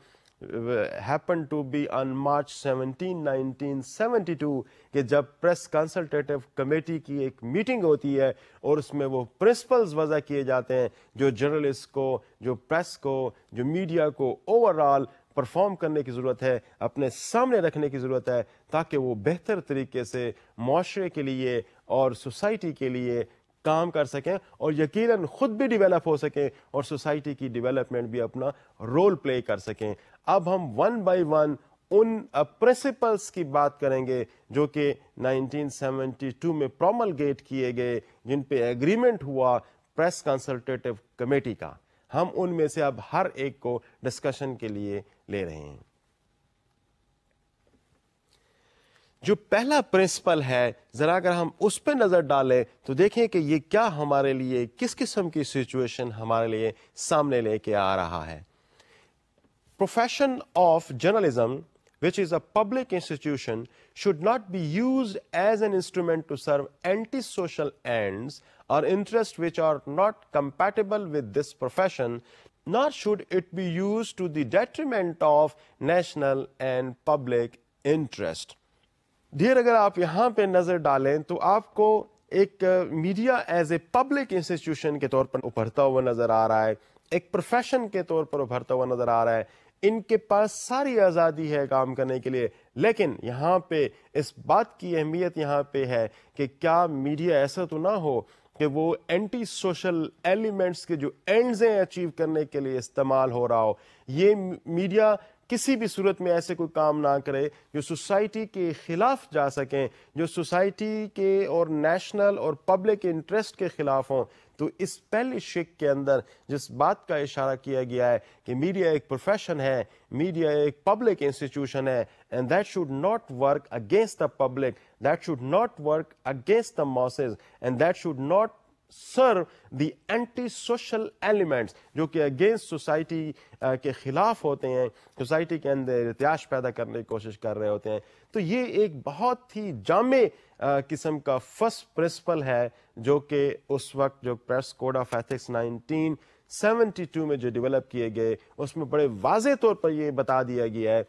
happened to be on March 17, 1972 کہ جب پریس کنسلٹیٹیو کمیٹی کی ایک میٹنگ ہوتی ہے اور اس میں وہ پرنسپلز وضع کیے جاتے ہیں جو جرنلسٹ کو، جو پریس کو، جو میڈیا کو اوور آل پرفارم کرنے کی ضرورت ہے، اپنے سامنے رکھنے کی ضرورت ہے، تاکہ وہ بہتر طریقے سے معاشرے کے لیے اور سوسائٹی کے لیے کام کر سکیں اور یقیناً خود بھی ڈیولپ ہو سکیں اور سوسائٹی کی ڈیولپمنٹ بھی اپنا رول پلے کر سکیں۔ اب ہم one by one in principles کی بات کریں گے جو کہ 1972 میں پروملگیٹ کیے گئے، جن پہ ایگریمنٹ ہوا پریس کنسلٹیٹو کمیٹی کا. ہم ان میں سے اب ہر ایک کو ڈسکشن کے لیے لے رہے ہیں. جو پہلا پرنسپل ہے ذرا اگر ہم اس پہ نظر ڈالیں تو دیکھیں کہ یہ کیا ہمارے لیے کس قسم کی سچویشن ہمارے لیے سامنے لے کے آ رہا ہے. Profession of journalism, which is a public institution, should not be used as an instrument to serve antisocial ends or interests which are not compatible with this profession, nor should it be used to the detriment of national and public interest. Dear اگر آپ یہاں پہ نظر ڈالیں تو آپ کو ایک media as a public institution کے طور پر ابھرتا ہوا نظر آ رہا ہے, ایک پروفیشن کے طور پر ابھرتا ہوا نظر آ رہا ہے. ان کے پاس ساری آزادی ہے کام کرنے کے لیے, لیکن یہاں پہ اس بات کی اہمیت یہاں پہ ہے کہ کیا میڈیا ایسا تو نہ ہو کہ وہ اینٹی سوشل ایلیمنٹس کے جو اینڈز ہیں اچیو کرنے کے لیے استعمال ہو رہا ہو. یہ میڈیا کسی بھی صورت میں ایسے کوئی کام نہ کرے جو سوسائٹی کے خلاف جا سکیں, جو سوسائٹی کے اور نیشنل اور پبلک انٹرسٹ کے خلاف ہوں. تو اس پہلی شک کے اندر جس بات کا اشارہ کیا گیا ہے کہ میڈیا ایک پروفیشن ہے, میڈیا ایک پبلک انسٹیٹیوشن ہے, and that should not work against the public, that should not work against the masses, and that should not serve the anti social elements جو کہ اگینسٹ سوسائٹی کے خلاف ہوتے ہیں, سوسائٹی کے اندر ارتعاش پیدا کرنے کی کوشش کر رہے ہوتے ہیں. تو یہ ایک بہت ہی جامع قسم کا فرسٹ پرنسپل ہے جو کہ اس وقت جو پریس کوڈ آف ایتھکس 1972 میں جو ڈیولپ کیے گئے اس میں بڑے واضح طور پر یہ بتا دیا گیا ہے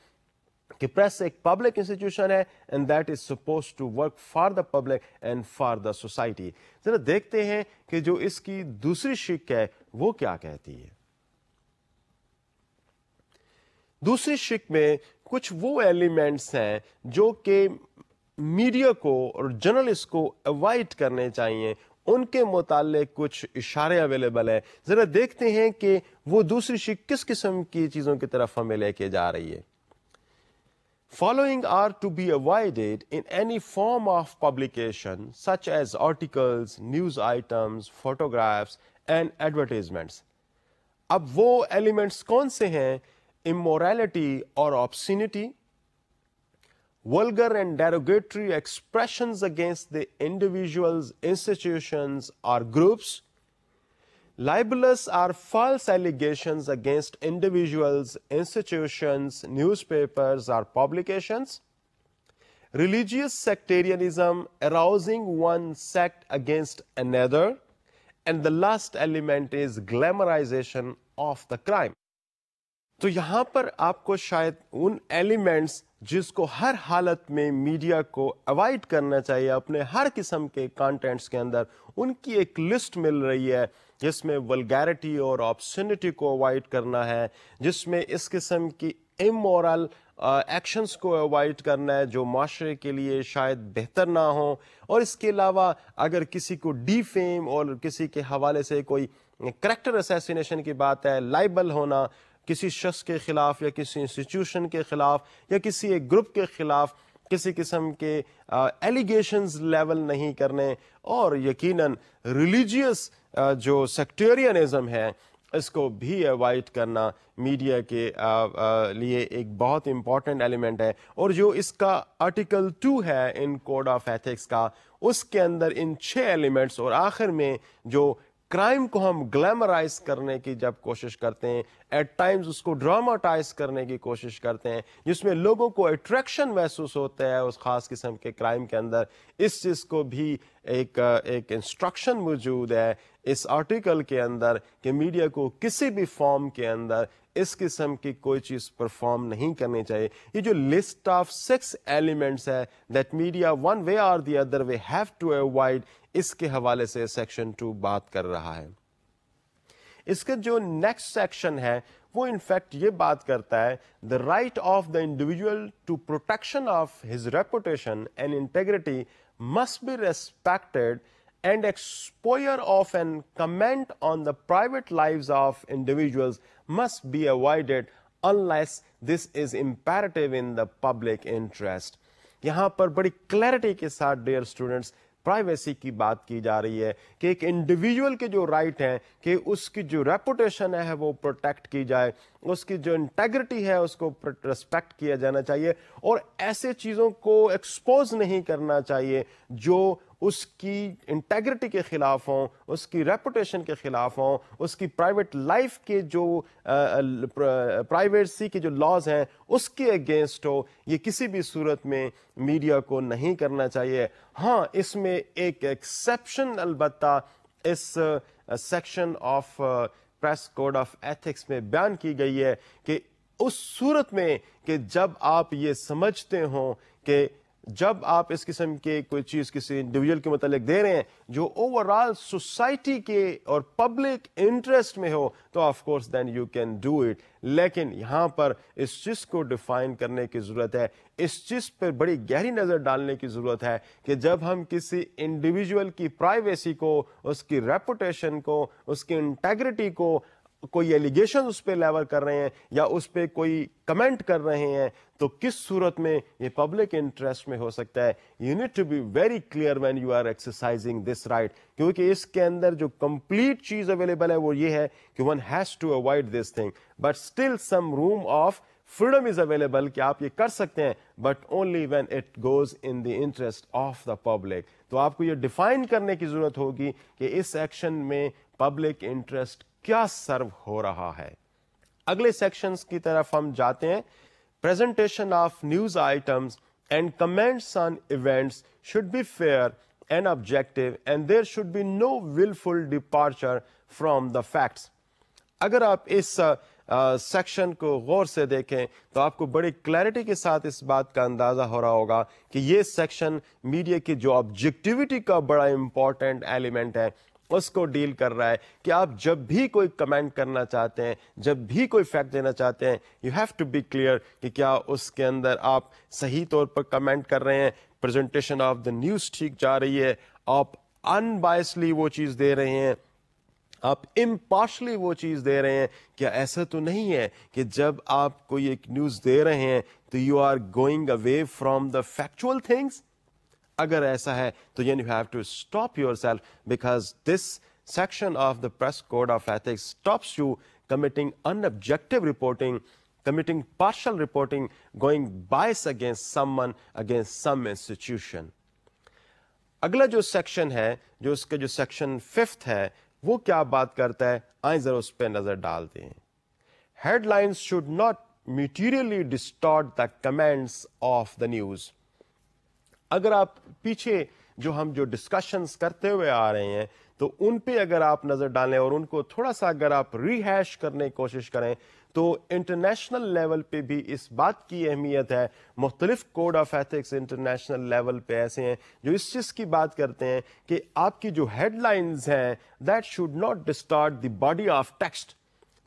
کہ پریس ایک پبلک انسٹیٹیوشن ہے and that is suppose to work for the public and for the society. ذرا دیکھتے ہیں کہ جو اس کی دوسری شک ہے وہ کیا کہتی ہے. دوسری شک میں کچھ وہ ایلیمنٹس ہیں جو کہ میڈیا کو اور جرنلسٹ کو اوائڈ کرنے چاہیے, ان کے متعلق کچھ اشارے اویلیبل ہیں. ذرا دیکھتے ہیں کہ وہ دوسری شک کس قسم کی چیزوں کی طرف ہمیں لے کے جا رہی ہے. Following are to be avoided in any form of publication such as articles, news items, photographs and advertisements. اب وہ ایلیمنٹس کون سے ہیں؟ immorality or obscenity, vulgar and derogatory expressions against the individuals, institutions or groups, libelous or false allegations against individuals, institutions, newspapers or publications, religious sectarianism arousing one sect against another, and the last element is glamorization of the crime. تو یہاں پر آپ کو شاید ان elements جس کو ہر حالت میں media کو اوائڈ کرنا چاہیے اپنے ہر قسم کے کانٹینٹس کے اندر, ان کی ایک لسٹ مل رہی ہے جس میں ولگیرٹی اور آبسینٹی کو اوائڈ کرنا ہے, جس میں اس قسم کی امورل ایکشنز کو اوائڈ کرنا ہے جو معاشرے کے لیے شاید بہتر نہ ہوں, اور اس کے علاوہ اگر کسی کو ڈی فیم اور کسی کے حوالے سے کوئی کریکٹر اسیسینیشن کی بات ہے, لائبل ہونا کسی شخص کے خلاف یا کسی انسٹیٹیوشن کے خلاف یا کسی ایک گروپ کے خلاف کسی قسم کے ایلیگیشنز لیول نہیں کرنے, اور یقیناً ریلیجیس جو سیکٹیرینزم ہے اس کو بھی اوائڈ کرنا میڈیا کے لیے ایک بہت امپورٹنٹ ایلیمنٹ ہے. اور جو اس کا آرٹیکل 2 ہے ان کوڈ آف ایتھکس کا, اس کے اندر ان 6 ایلیمنٹس اور آخر میں جو کرائم کو ہم گلیمرائز کرنے کی جب کوشش کرتے ہیں, ایٹ ٹائمز اس کو ڈراماٹائز کرنے کی کوشش کرتے ہیں جس میں لوگوں کو اٹریکشن محسوس ہوتا ہے اس خاص قسم کے کرائم کے اندر, اس چیز کو بھی ایک انسٹرکشن موجود ہے اس آرٹیکل کے اندر کہ میڈیا کو کسی بھی فارم کے اندر اس قسم کی کوئی چیز پرفارم نہیں کرنی چاہیے. یہ جو لسٹ آف 6 ایلیمنٹس ہے دیٹ میڈیا ون وے اور the other way have to avoid, اس کے حوالے سے سیکشن 2 بات کر رہا ہے. اس کا جو نیکسٹ سیکشن ہے وہ انفیکٹ یہ بات کرتا ہے the right of the individual to protection of his reputation and integrity must be respected and exposure of and comment on the private lives of individuals must be avoided unless this is imperative in the public interest. یہاں پر بڑی clarity کے ساتھ dear students privacy کی بات کی جا رہی ہے کہ ایک انڈیویجول کے جو رائٹ ہیں کہ اس کی جو ریپوٹیشن ہے وہ پروٹیکٹ کی جائے, اس کی جو انٹیگریٹی ہے اس کو ریسپیکٹ کیا جانا چاہیے, اور ایسے چیزوں کو ایکسپوز نہیں کرنا چاہیے جو اس کی انٹیگریٹی کے خلاف ہوں, اس کی ریپوٹیشن کے خلاف ہوں, اس کی پرائیویٹ لائف کے جو پرائیویسی کے جو لاز ہیں اس کے اگینسٹ ہو. یہ کسی بھی صورت میں میڈیا کو نہیں کرنا چاہیے. ہاں, اس میں ایک ایکسیپشن البتہ اس section of press code of ethics میں بیان کی گئی ہے کہ اس صورت میں کہ جب آپ یہ سمجھتے ہوں کہ جب آپ اس قسم کے کوئی چیز کسی انڈیویجول کے متعلق دے رہے ہیں جو اوور آل سوسائٹی کے اور پبلک انٹرسٹ میں ہو, تو of course then you can do it. لیکن یہاں پر اس چیز کو ڈیفائن کرنے کی ضرورت ہے, اس چیز پر بڑی گہری نظر ڈالنے کی ضرورت ہے کہ جب ہم کسی انڈیویجول کی پرائیویسی کو, اس کی ریپوٹیشن کو, اس کی انٹیگریٹی کو کوئی ایلیگیشن اس پہ لیول کر رہے ہیں یا اس پہ کوئی کمنٹ کر رہے ہیں, تو کس صورت میں یہ پبلک انٹرسٹ میں ہو سکتا ہے. You need to be very clear when you are exercising this right, کیونکہ اس کے اندر جو کمپلیٹ چیز اویلیبل ہے وہ یہ ہے کہ one has to avoid this thing, but still some room of freedom is available کہ آپ یہ کر سکتے ہیں, but only when it goes in the interest of the public. تو آپ کو یہ ڈیفائن کرنے کی ضرورت ہوگی کہ اس ایکشن میں پبلک انٹرسٹ کیا سرو ہو رہا ہے. اگلے سیکشنز کی طرف ہم جاتے ہیں. Presentation of news items and comments on events should be fair and objective, and there should be no willful departure from the facts. اگر آپ اس سیکشن کو غور سے دیکھیں تو آپ کو بڑی کلیئرٹی کے ساتھ اس بات کا اندازہ ہو رہا ہوگا کہ یہ سیکشن میڈیا کی جو آبجیکٹیوٹی کا بڑا امپورٹنٹ ایلیمنٹ ہے اس کو ڈیل کر رہا ہے کہ آپ جب بھی کوئی کمنٹ کرنا چاہتے ہیں, جب بھی کوئی فیکٹ دینا چاہتے ہیں, you have to be clear کہ کیا اس کے اندر آپ صحیح طور پر کمنٹ کر رہے ہیں, پریزنٹیشن آف دا نیوز ٹھیک جا رہی ہے, آپ ان بائسلی وہ چیز دے رہے ہیں, آپ امپارشلی وہ چیز دے رہے ہیں. کیا ایسا تو نہیں ہے کہ جب آپ کوئی ایک نیوز دے رہے ہیں تو you are going away from the factual things? اگر ایسا ہے تو you have to stop yourself, because this section of the press code of ethics stops you committing in objective reporting, committing partial reporting, going bias against someone, against some institution. اگلا جو section ہے, جو اس کا جو section 5 ہے, وہ کیا بات کرتا ہے, آئیں ذرا اس پہ نظر ڈالتے ہیں. Headlines should not materially distort the comments of the news. اگر آپ پیچھے جو ڈسکشنز کرتے ہوئے آ رہے ہیں تو ان پہ اگر آپ نظر ڈالیں اور ان کو تھوڑا سا اگر آپ ریہیش کرنے کی کوشش کریں تو انٹرنیشنل لیول پہ بھی اس بات کی اہمیت ہے. مختلف code of ethics international level پہ ایسے ہیں جو اس چیز کی بات کرتے ہیں کہ آپ کی جو ہیڈ لائنز ہیں that should not ڈسٹارٹ the body of text.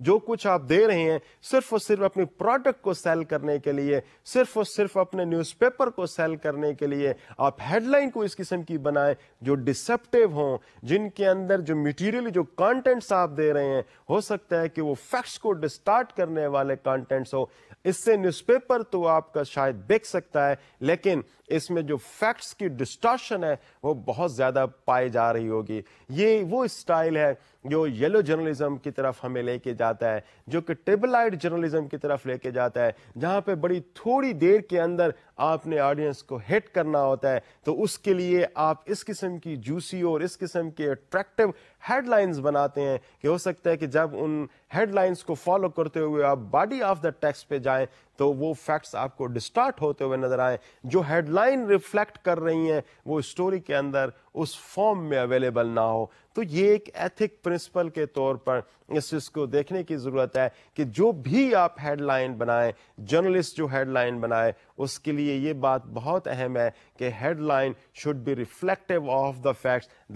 جو کچھ آپ دے رہے ہیں صرف اور صرف اپنے پروڈکٹ کو سیل کرنے کے لیے, صرف اور صرف اپنے نیوز پیپر کو سیل کرنے کے لیے آپ ہیڈ لائن کو اس قسم کی بنائیں جو ڈسپٹیو ہوں, جن کے اندر جو میٹیریل جو کانٹینٹس آپ دے رہے ہیں ہو سکتا ہے کہ وہ فیکٹس کو ڈسٹارٹ کرنے والے کانٹینٹس ہو. اس سے نیوز پیپر تو آپ کا شاید بک سکتا ہے, لیکن اس میں جو فیکٹس کی ڈسٹارشن ہے وہ بہت زیادہ پائی جا رہی ہوگی. یہ وہ اسٹائل ہے جو یلو جرنلزم کی طرف ہمیں لے کے جاتا ہے, جو کہ ٹیبلائڈ جرنلزم کی طرف لے کے جاتا ہے, جہاں پہ بڑی تھوڑی دیر کے اندر آپ نے آڈینس کو ہٹ کرنا ہوتا ہے. تو اس کے لیے آپ اس قسم کی جوسی اور اس قسم کے اٹریکٹیو ہیڈ لائنز بناتے ہیں کہ ہو سکتا ہے کہ جب ان ہیڈ لائنز کو فالو کرتے ہوئے آپ باڈی آف دا ٹیکسٹ پہ جائیں تو وہ فیکٹس آپ کو ڈسٹارٹ ہوتے ہوئے نظر آئیں. جو ہیڈ لائن ریفلیکٹ کر رہی ہیں وہ اسٹوری کے اندر اس فارم میں اویلیبل نہ ہو. تو یہ ایک ایتھک پرنسپل کے طور پر اس چیز کو دیکھنے کی ضرورت ہے کہ جو بھی آپ ہیڈ لائن بنائیں, جرنلسٹ جو ہیڈ لائن بنائے, اس کے لیے یہ بات بہت اہم ہے کہ headline should be reflective of the facts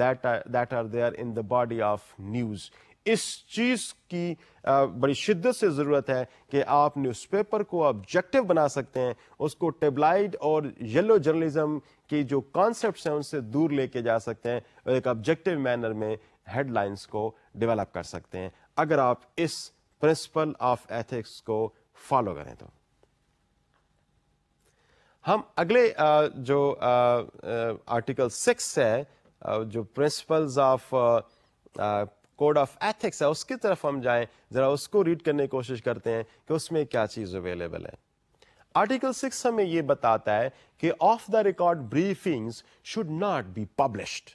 that are there in the body of news. اس چیز کی بڑی شدت سے ضرورت ہے کہ آپ نیوز پیپر کو آبجیکٹو بنا سکتے ہیں, اس کو ٹیبلائڈ اور یلو جرنلزم کی جو کانسیپٹس ہیں ان سے دور لے کے جا سکتے ہیں اور ایک آبجیکٹو مینر میں ہیڈ لائنس کو ڈیولپ کر سکتے ہیں اگر آپ اس پرنسپل آف ایتھکس کو فالو کریں تو. ہم اگلے جو آرٹیکل 6 ہے جو principles of code of ethics ہے اس کی طرف ہم جائیں, ذرا اس کو ریڈ کرنے کی کوشش کرتے ہیں کہ اس میں کیا چیز اویلیبل ہے. آرٹیکل 6 ہمیں یہ بتاتا ہے کہ off the record briefings should not be published.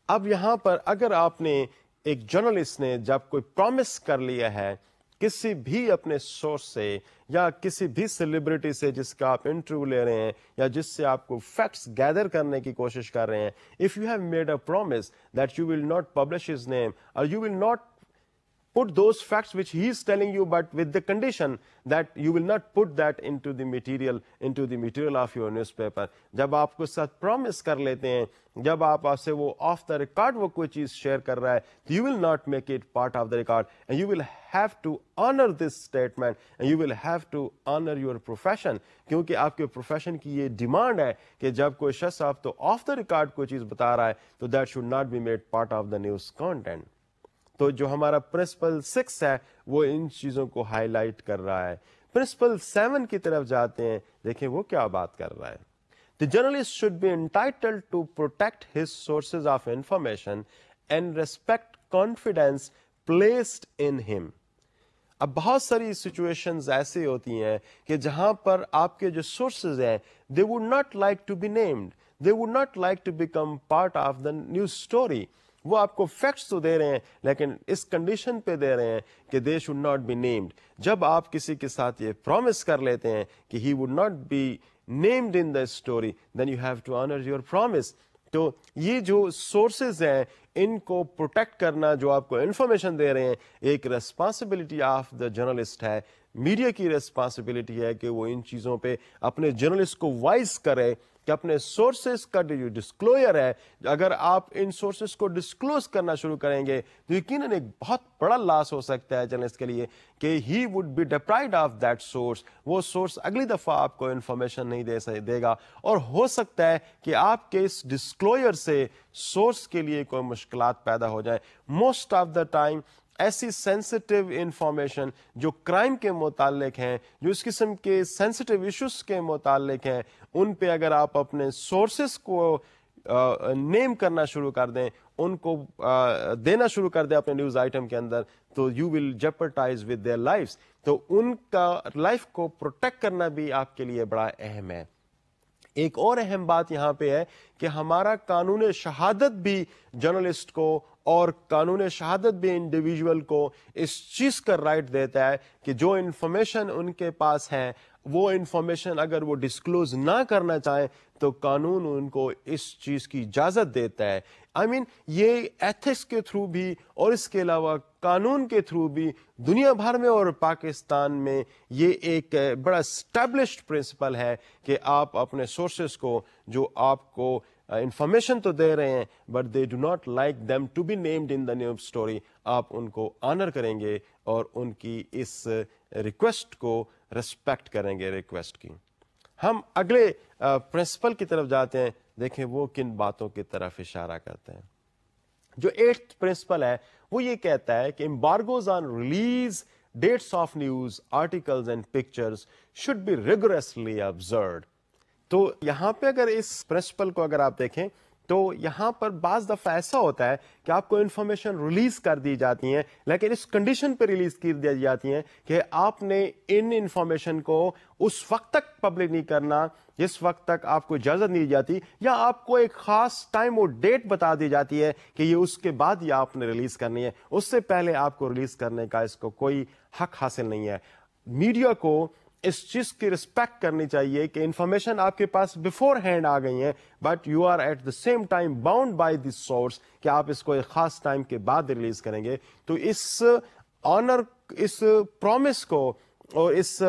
اب یہاں پر اگر آپ نے ایک جرنلسٹ نے جب کوئی پرومس کر لیا ہے کسی بھی اپنے سورس سے یا کسی بھی سیلیبریٹی سے جس کا آپ انٹرویو لے رہے ہیں یا جس سے آپ کو فیکٹس گیدر کرنے کی کوشش کر رہے ہیں, if you have made a promise that you will not publish his name اور you will not put those facts which he is telling you, but with the condition that you will not put that into the material of your newspaper. جب آپ کو ساتھ promise کر لیتے ہیں, جب آپ سے وہ off the record وہ کوئی چیز شیئر کر رہا ہے, you will not make it part of the record and you will have to honor this statement and you will have to honor your profession. کیونکہ آپ کے profession کی یہ ڈیمانڈ ہے کہ جب کوئی شخص آپ تو off the record کوئی چیز بتا رہا ہے تو that should not be made part of the news content. تو جو ہمارا پرنسپل 6 ہے وہ ان چیزوں کو ہائی لائٹ کر رہا ہے. پرنسپل 7 کی طرف جاتے ہیں, دیکھیں وہ کیا بات کر رہا ہے. The journalist should be entitled to protect his sources of information and respect confidence placed in him. اب بہت ساری سچویشنز ایسی ہوتی ہیں کہ جہاں پر آپ کے جو سورسز ہیں they would not like to be named, they would not like to become part of the news story. وہ آپ کو فیکٹس تو دے رہے ہیں لیکن اس کنڈیشن پہ دے رہے ہیں کہ they should not be named. جب آپ کسی کے ساتھ یہ پرومس کر لیتے ہیں کہ he would not be named in the story then you have to honour your promise. تو یہ جو سورسز ہیں ان کو پروٹیکٹ کرنا, جو آپ کو انفارمیشن دے رہے ہیں, ایک ریسپانسبلٹی آف دا جرنلسٹ ہے. میڈیا کی ریسپانسبلٹی ہے کہ وہ ان چیزوں پہ اپنے جرنلسٹ کو وائز کرے کہ اپنے سورسز کا جو ڈسکلوئر ہے, اگر آپ ان سورسز کو ڈسکلوز کرنا شروع کریں گے تو یقیناً ایک بہت بڑا لاس ہو سکتا ہے جرنلسٹ کے لیے کہ he would be deprived of that source. وہ سورس اگلی دفعہ آپ کو انفارمیشن نہیں دے گا اور ہو سکتا ہے کہ آپ کے اس ڈسکلوئر سے سورس کے لیے کوئی مشکلات پیدا ہو جائیں. موسٹ آف دا ٹائم ایسی سینسٹیو انفارمیشن جو کرائم کے متعلق ہیں, جو اس قسم کے سینسٹیو ایشوز کے متعلق ہیں, ان پہ اگر آپ اپنے سورسز کو نیم کرنا شروع کر دیں, ان کو دینا شروع کر دیں اپنے نیوز آئٹم کے اندر, تو you will jeopardise with their lives. تو ان کا لائف کو پروٹیکٹ کرنا بھی آپ کے لیے بڑا اہم ہے. ایک اور اہم بات یہاں پہ ہے کہ ہمارا قانون شہادت بھی جرنلسٹ کو اور قانون شہادت بھی انڈیویجول کو اس چیز کا رائٹ دیتا ہے کہ جو انفارمیشن ان کے پاس ہے وہ انفارمیشن اگر وہ ڈسکلوز نہ کرنا چاہیں تو قانون ان کو اس چیز کی اجازت دیتا ہے. یہ ایتھکس کے تھرو بھی اور اس کے علاوہ قانون کے تھرو بھی دنیا بھر میں اور پاکستان میں یہ ایک بڑا اسٹیبلشڈ پرنسپل ہے کہ آپ اپنے سورسز کو جو آپ کو انفارمیشن تو دے رہے ہیں but they do not like them to be named in the news story, آپ ان کو آنر کریں گے اور ان کی اس ریکویسٹ کو ریسپیکٹ کریں گے ریکویسٹ کی. ہم اگلے پرنسپل کی طرف جاتے ہیں, دیکھیں وہ کن باتوں کی طرف اشارہ کرتے ہیں. جو 8th پرنسپل ہے وہ یہ کہتا ہے کہ embargoes on release dates of news articles and pictures should be rigorously observed. تو یہاں پہ اگر اس پرنسپل کو اگر آپ دیکھیں تو یہاں پر بعض دفعہ ایسا ہوتا ہے کہ آپ کو انفارمیشن ریلیز کر دی جاتی ہیں لیکن اس کنڈیشن پہ ریلیز کی دی جاتی ہیں کہ آپ نے ان انفارمیشن کو اس وقت تک پبلک نہیں کرنا جس وقت تک آپ کو اجازت نہیں دی جاتی, یا آپ کو ایک خاص ٹائم اور ڈیٹ بتا دی جاتی ہے کہ یہ اس کے بعد یہ آپ نے ریلیز کرنی ہے, اس سے پہلے آپ کو ریلیز کرنے کا اس کو کوئی حق حاصل نہیں ہے. میڈیا کو اس چیز کی رسپیکٹ کرنی چاہیے کہ انفارمیشن آپ کے پاس بفور ہینڈ آ گئی ہیں but you are at the same time bound by this source کہ آپ اس کو ایک خاص ٹائم کے بعد ریلیز کریں گے. تو اس آنر, اس پرومس کو اور اس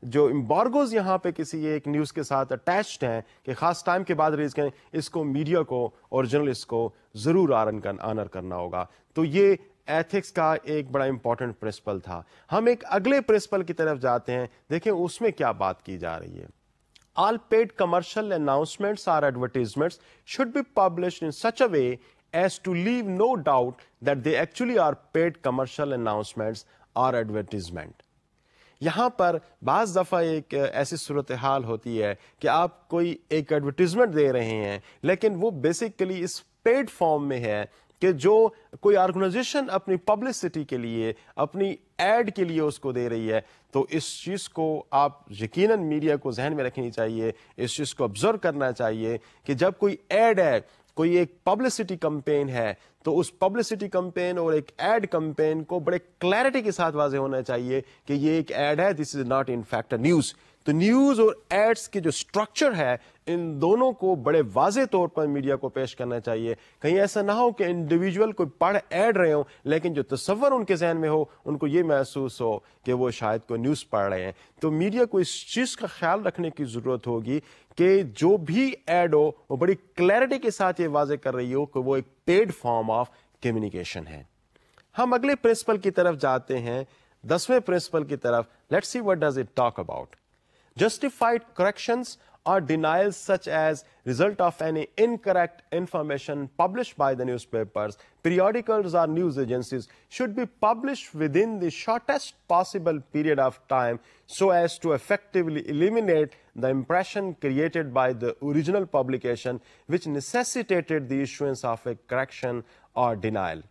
جو امبارگوز یہاں پہ کسی ایک نیوز کے ساتھ اٹیچڈ ہیں کہ خاص ٹائم کے بعد ریلیز کریں, اس کو میڈیا کو اور جرنلسٹ کو ضرور آنر کرنا ہوگا. تو یہ ایتھکس کا ایک بڑا امپورٹنٹ پرنسپل تھا. ہم ایک اگلے پرنسپل کی طرف جاتے ہیں, دیکھیں اس میں کیا بات کی جا رہی ہے. All paid commercial announcements or advertisements should be published in such a way as to leave no doubt that they actually are paid commercial announcements or advertisement. یہاں پر بعض دفعہ ایک ایسی صورتحال ہوتی ہے کہ آپ کوئی ایک ایڈورٹیزمنٹ دے رہے ہیں لیکن وہ بیسیکلی اس پیڈ فارم میں ہے کہ جو کوئی آرگنائزیشن اپنی پبلسٹی کے لیے اپنی ایڈ کے لیے اس کو دے رہی ہے. تو اس چیز کو آپ یقیناً میڈیا کو ذہن میں رکھنی چاہیے, اس چیز کو آبزرو کرنا چاہیے کہ جب کوئی ایڈ ہے, کوئی ایک پبلسٹی کمپین ہے, تو اس پبلسٹی کمپین اور ایک ایڈ کمپین کو بڑے کلیئرٹی کے ساتھ واضح ہونا چاہیے کہ یہ ایک ایڈ ہے, this is not in fact a news. تو نیوز اور ایڈس کی جو اسٹرکچر ہے ان دونوں کو بڑے واضح طور پر میڈیا کو پیش کرنا چاہیے. کہیں ایسا نہ ہو کہ انڈیویجول کوئی پڑھ ایڈ رہے ہوں لیکن جو تصور ان کے ذہن میں ہو ان کو یہ محسوس ہو کہ وہ شاید کوئی نیوز پڑھ رہے ہیں. تو میڈیا کو اس چیز کا خیال رکھنے کی ضرورت ہوگی کہ جو بھی ایڈ ہو وہ بڑی کلیئرٹی کے ساتھ یہ واضح کر رہی ہو کہ وہ ایک پیڈ فارم آف کمیونیکیشن ہے. ہم اگلے پرنسپل کی طرف جاتے ہیں, 10ویں پرنسپل کی طرف. Let's see what does it talk about. Justified corrections or denials such as result of any incorrect information published by the newspapers, periodicals or news agencies should be published within the shortest possible period of time so as to effectively eliminate the impression created by the original publication which necessitated the issuance of a correction or denial.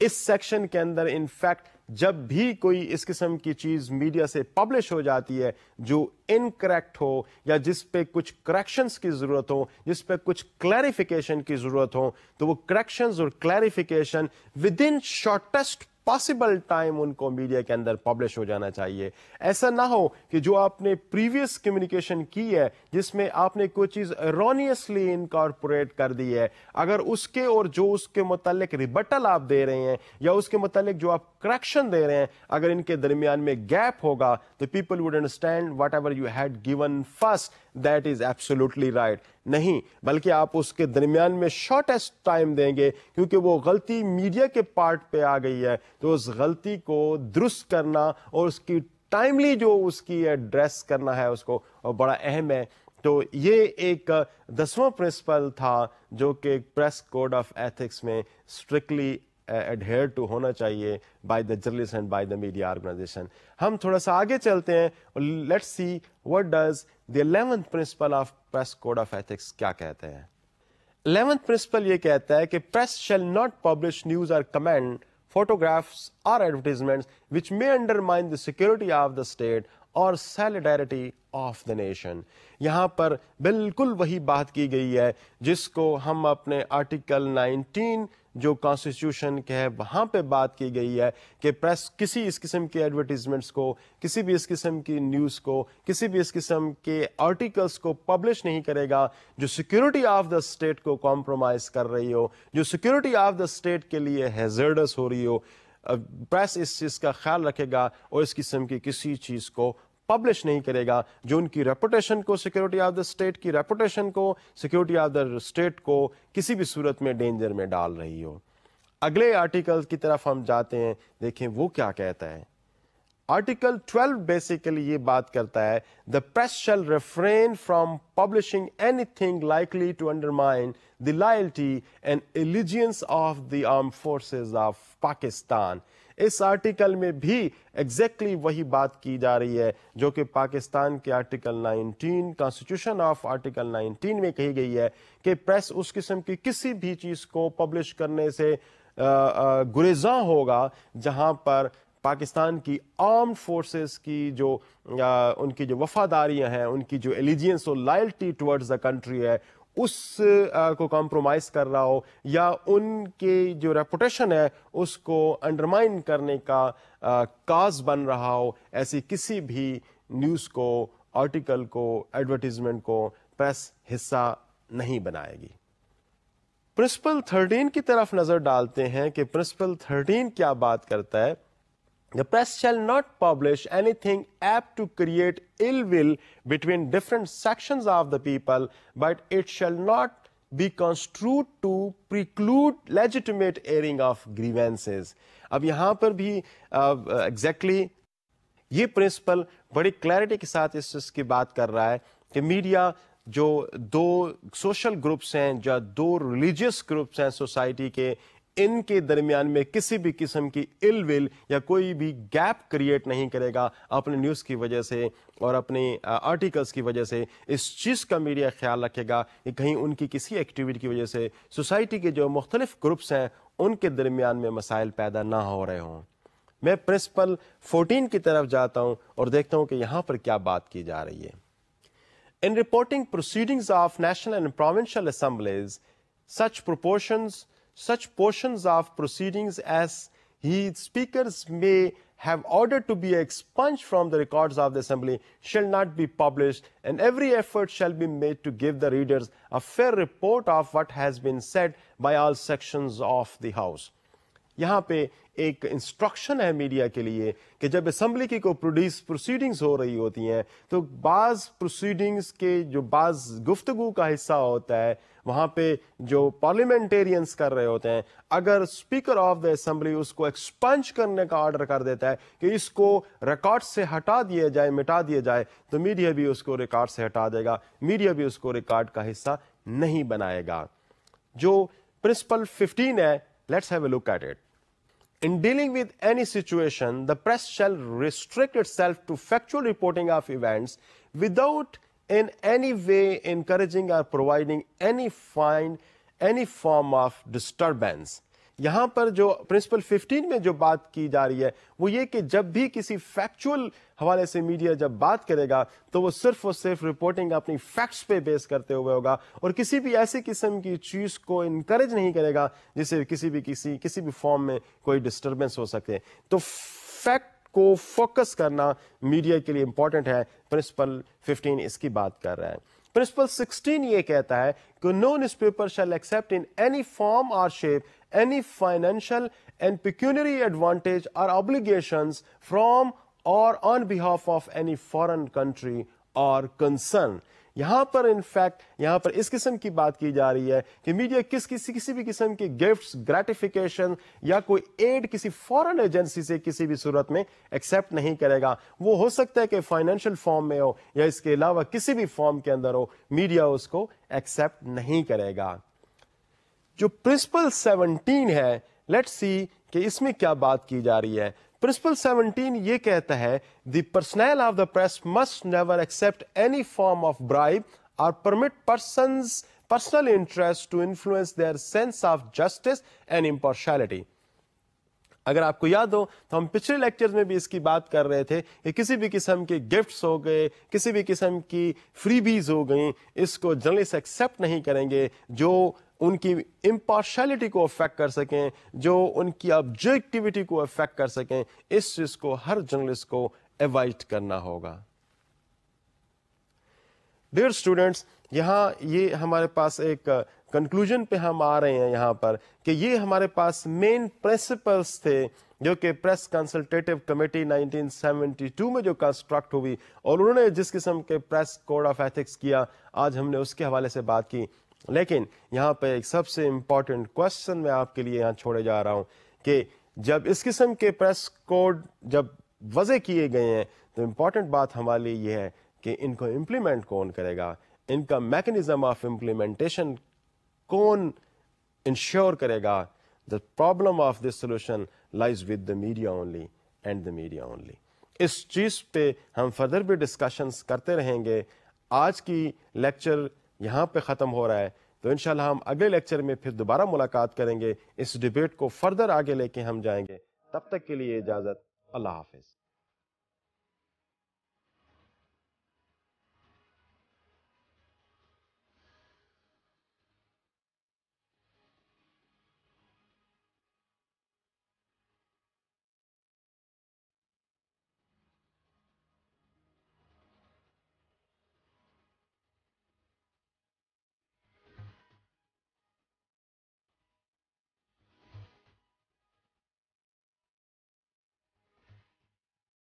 اس section کے اندر in fact جب بھی کوئی اس قسم کی چیز media سے پبلش ہو جاتی ہے جو انکریکٹ ہو یا جس پہ کچھ کریکشنز کی ضرورت ہو, جس پہ کچھ کلیریفیکیشن کی ضرورت ہو, تو وہ کریکشنز اور clarification with in shortest possible time ان کو میڈیا کے اندر پبلش ہو جانا چاہیے. ایسا نہ ہو کہ جو آپ نے پریویس کمیونیکیشن کی ہے جس میں آپ نے کوئی چیز ایرونیسلی انکارپوریٹ کر دی ہے, اگر اس کے اور جو اس کے متعلق ریبٹل آپ دے رہے ہیں یا اس کے متعلق جو آپ کریکشن دے رہے ہیں اگر ان کے درمیان میں گیپ ہوگا تو people would understand what ever you had given first that is absolutely right. نہیں, بلکہ آپ اس کے درمیان میں شارٹیسٹ ٹائم دیں گے کیونکہ وہ غلطی میڈیا کے پارٹ پہ آ گئی ہے, تو اس غلطی کو درست کرنا اور اس کی ٹائملی جو اس کی ایڈریس کرنا ہے اس کو بڑا اہم ہے. تو یہ ایک 10واں پرنسپل تھا جو کہ پریس کوڈ آف ایتھکس میں اسٹرکٹلی adhere to ہونا چاہیے by the journalists and by the media organization. ہم تھوڑا سا آگے چلتے ہیں اور let's see what does the 11th principle of press code of ethics کیا کہتے ہیں. 11th principle یہ کہتا ہے کہ press shall not publish news or comment, photographs or advertisements which may undermine the security of the state or solidarity of the nation. یہاں پر بالکل وہی بات کی گئی ہے جس کو ہم اپنے آرٹیکل 19 جو کانسٹیٹیوشن کے ہے وہاں پہ بات کی گئی ہے کہ پریس کسی اس قسم کے ایڈورٹیزمنٹس کو, کسی بھی اس قسم کی نیوز کو, کسی بھی اس قسم کے آرٹیکلس کو پبلش نہیں کرے گا جو سیکورٹی آف دا اسٹیٹ کو کمپرومائز کر رہی ہو, جو سیکورٹی آف دا اسٹیٹ کے لیے ہیزرڈس ہو رہی ہو. پریس اس چیز کا خیال رکھے گا اور اس قسم کی کسی چیز کو پبلش نہیں کرے گا جو ان کی ریپوٹیشن کو, سیکورٹی آف دا اسٹیٹ کی ریپوٹیشن کو, سیکورٹی آف دا اسٹیٹ کو کسی بھی صورت میں ڈینجر میں ڈال رہی ہو. اگلے آرٹیکل کی طرف ہم جاتے ہیں, دیکھیں وہ کیا کہتا ہے. آرٹیکل 12 بیسیکلی یہ بات کرتا ہے the press shall refrain from publishing anything likely to undermine the loyalty and allegiance of the armed forces of Pakistan. اس آرٹیکل میں بھی ایگزیکٹلی وہی بات کی جا رہی ہے جو کہ پاکستان کے آرٹیکل 19 کانسٹیٹیوشن آف آرٹیکل 19 میں کہی گئی ہے کہ پریس اس قسم کی کسی بھی چیز کو پبلش کرنے سے گریزاں ہوگا جہاں پر پاکستان کی آرمڈ فورسز کی جو ان کی جو وفاداریاں ہیں, ان کی جو ایلیجینس اور لائلٹی ٹورڈز دا کنٹری ہے اس کو کمپرومائز کر رہا ہو یا ان کی جو ریپوٹیشن ہے اس کو انڈرمائن کرنے کا کاز بن رہا ہو, ایسی کسی بھی نیوز کو, آرٹیکل کو, ایڈورٹیزمنٹ کو پریس حصہ نہیں بنائے گی. پرنسپل 13 کی طرف نظر ڈالتے ہیں کہ پرنسپل 13 کیا بات کرتا ہے. The press shall not publish anything apt to create ill will between different sections of the people, but it shall not be construed to preclude legitimate airing of grievances. اب یہاں پر بھی exactly یہ principal بڑی clarity کے ساتھ اس چیز کی بات کر رہا ہے کہ میڈیا جو دو سوشل گروپس ہیں یا دو ریلیجیس گروپس ہیں سوسائٹی کے, ان کے درمیان میں کسی بھی قسم کی ill will یا کوئی بھی گیپ کریٹ نہیں کرے گا اپنے نیوز کی وجہ سے اور اپنے آرٹیکلز کی وجہ سے. اس چیز کا میڈیا خیال رکھے گا کہ کہیں ان کی کسی ایکٹیویٹی کی وجہ سے سوسائٹی کے جو مختلف گروپس ہیں ان کے درمیان میں مسائل پیدا نہ ہو رہے ہوں. میں پرنسپل 14 کی طرف جاتا ہوں اور دیکھتا ہوں کہ یہاں پر کیا بات کی جا رہی ہے. In reporting proceedings of national and provincial assemblies, such portions of proceedings as speakers may have ordered to be expunged from the records of the assembly shall not be published, and every effort shall be made to give the readers a fair report of what has been said by all sections of the house. یہاں پہ ایک instruction ہے media کے لیے کہ جب assembly کی کوئی پروسیڈنگز ہو رہی ہوتی ہیں تو بعض پروسیڈنگز کے جو بعض گفتگو کا حصہ ہوتا ہے وہاں پہ جو پارلیمنٹیرینز کر رہے ہوتے ہیں اگر اسپیکر آف دا اسمبلی اس کو ایکسپنج کرنے کا آرڈر کر دیتا ہے کہ اس کو ریکارڈ سے ہٹا دیا جائے مٹا دیا جائے تو میڈیا بھی اس کو ریکارڈ سے ہٹا دے گا, میڈیا بھی اس کو ریکارڈ کا حصہ نہیں بنائے گا. جو پرنسپل 15 ہے, let's have a look at it. In dealing with any situation, the press shall restrict itself to factual reporting of events without in any way encouraging or providing any form of disturbance. یہاں پر جو principal 15 میں جو بات کی جا رہی ہے وہ یہ کہ جب بھی کسی فیکچول حوالے سے میڈیا جب بات کرے گا تو وہ صرف اور صرف رپورٹنگ اپنی فیکٹس پہ بیس کرتے ہوئے ہوگا اور کسی بھی ایسی قسم کی چیز کو انکریج نہیں کرے گا جس سے کسی بھی فارم میں کوئی ڈسٹربنس ہو سکے. تو فیکٹ کو فوکس کرنا میڈیا کے لیے امپورٹنٹ ہے. پرنسپل 15 اس کی بات کر رہا ہے. پرنسپل 16 یہ کہتا ہے کہ no newspaper shall accept in any form or shape any financial and pecuniary advantage or obligations from or on behalf of any foreign country or concern. یہاں پر انفیکٹ یہاں پر اس قسم کی بات کی جا رہی ہے کہ میڈیا کسی بھی قسم کے گفٹس گریٹیفیکیشن یا کوئی ایڈ کسی فورن ایجنسی سے کسی بھی صورت میں ایکسیپٹ نہیں کرے گا. وہ ہو سکتا ہے کہ فائنینشیل فارم میں ہو یا اس کے علاوہ کسی بھی فارم کے اندر ہو, میڈیا اس کو ایکسیپٹ نہیں کرے گا. جو پرنسپل 17 ہے, لیٹس سی کہ اس میں کیا بات کی جا رہی ہے. پرنسپل 17 یہ کہتا ہے the personnel of the press must never accept any form of bribe اور permit personal interest to influence their sense of justice and impartiality. اگر آپ کو یاد ہو تو ہم پچھلے لیکچر میں بھی اس کی بات کر رہے تھے کہ کسی بھی قسم کے گفٹس ہو گئے, کسی بھی قسم کی فری بیز ہو گئیں, اس کو جرنلسٹ ایکسیپٹ نہیں کریں گے جو ان کی امپارشلٹی کو افیکٹ کر سکیں, جو ان کی آبجیکٹیوٹی کو افیکٹ کر سکیں. اس چیز کو ہر جرنلسٹ کو ایوائڈ کرنا ہوگا. ڈیئر اسٹوڈینٹس, یہاں یہ ہمارے پاس ایک کنکلوژن پہ ہم آ رہے ہیں یہاں پر کہ یہ ہمارے پاس مین پرنسپلس تھے جو کہ پریس کنسلٹیٹو کمیٹی 1972 میں جو کنسٹرکٹ ہوئی اور انہوں نے جس قسم کے پریس کوڈ آف ایتھکس کیا آج ہم نے اس کے حوالے سے بات کی. لیکن یہاں پہ ایک سب سے امپورٹنٹ کوشچن میں آپ کے لیے یہاں چھوڑے جا رہا ہوں کہ جب اس قسم کے پریس کوڈ جب وضع کیے گئے ہیں تو امپورٹنٹ بات ہمارے لیے یہ ہے کہ ان کو امپلیمنٹ کون کرے گا, ان کا میکنزم آف امپلیمنٹیشن کون انشور کرے گا. The problem of this solution lies with the media only and the media only. اس چیز پہ ہم فردر بھی ڈسکشنز کرتے رہیں گے. آج کی لیکچر یہاں پہ ختم ہو رہا ہے تو انشاءاللہ ہم اگلے لیکچر میں پھر دوبارہ ملاقات کریں گے, اس ڈیبیٹ کو فردر آگے لے کے ہم جائیں گے. تب تک کے لیے اجازت, اللہ حافظ.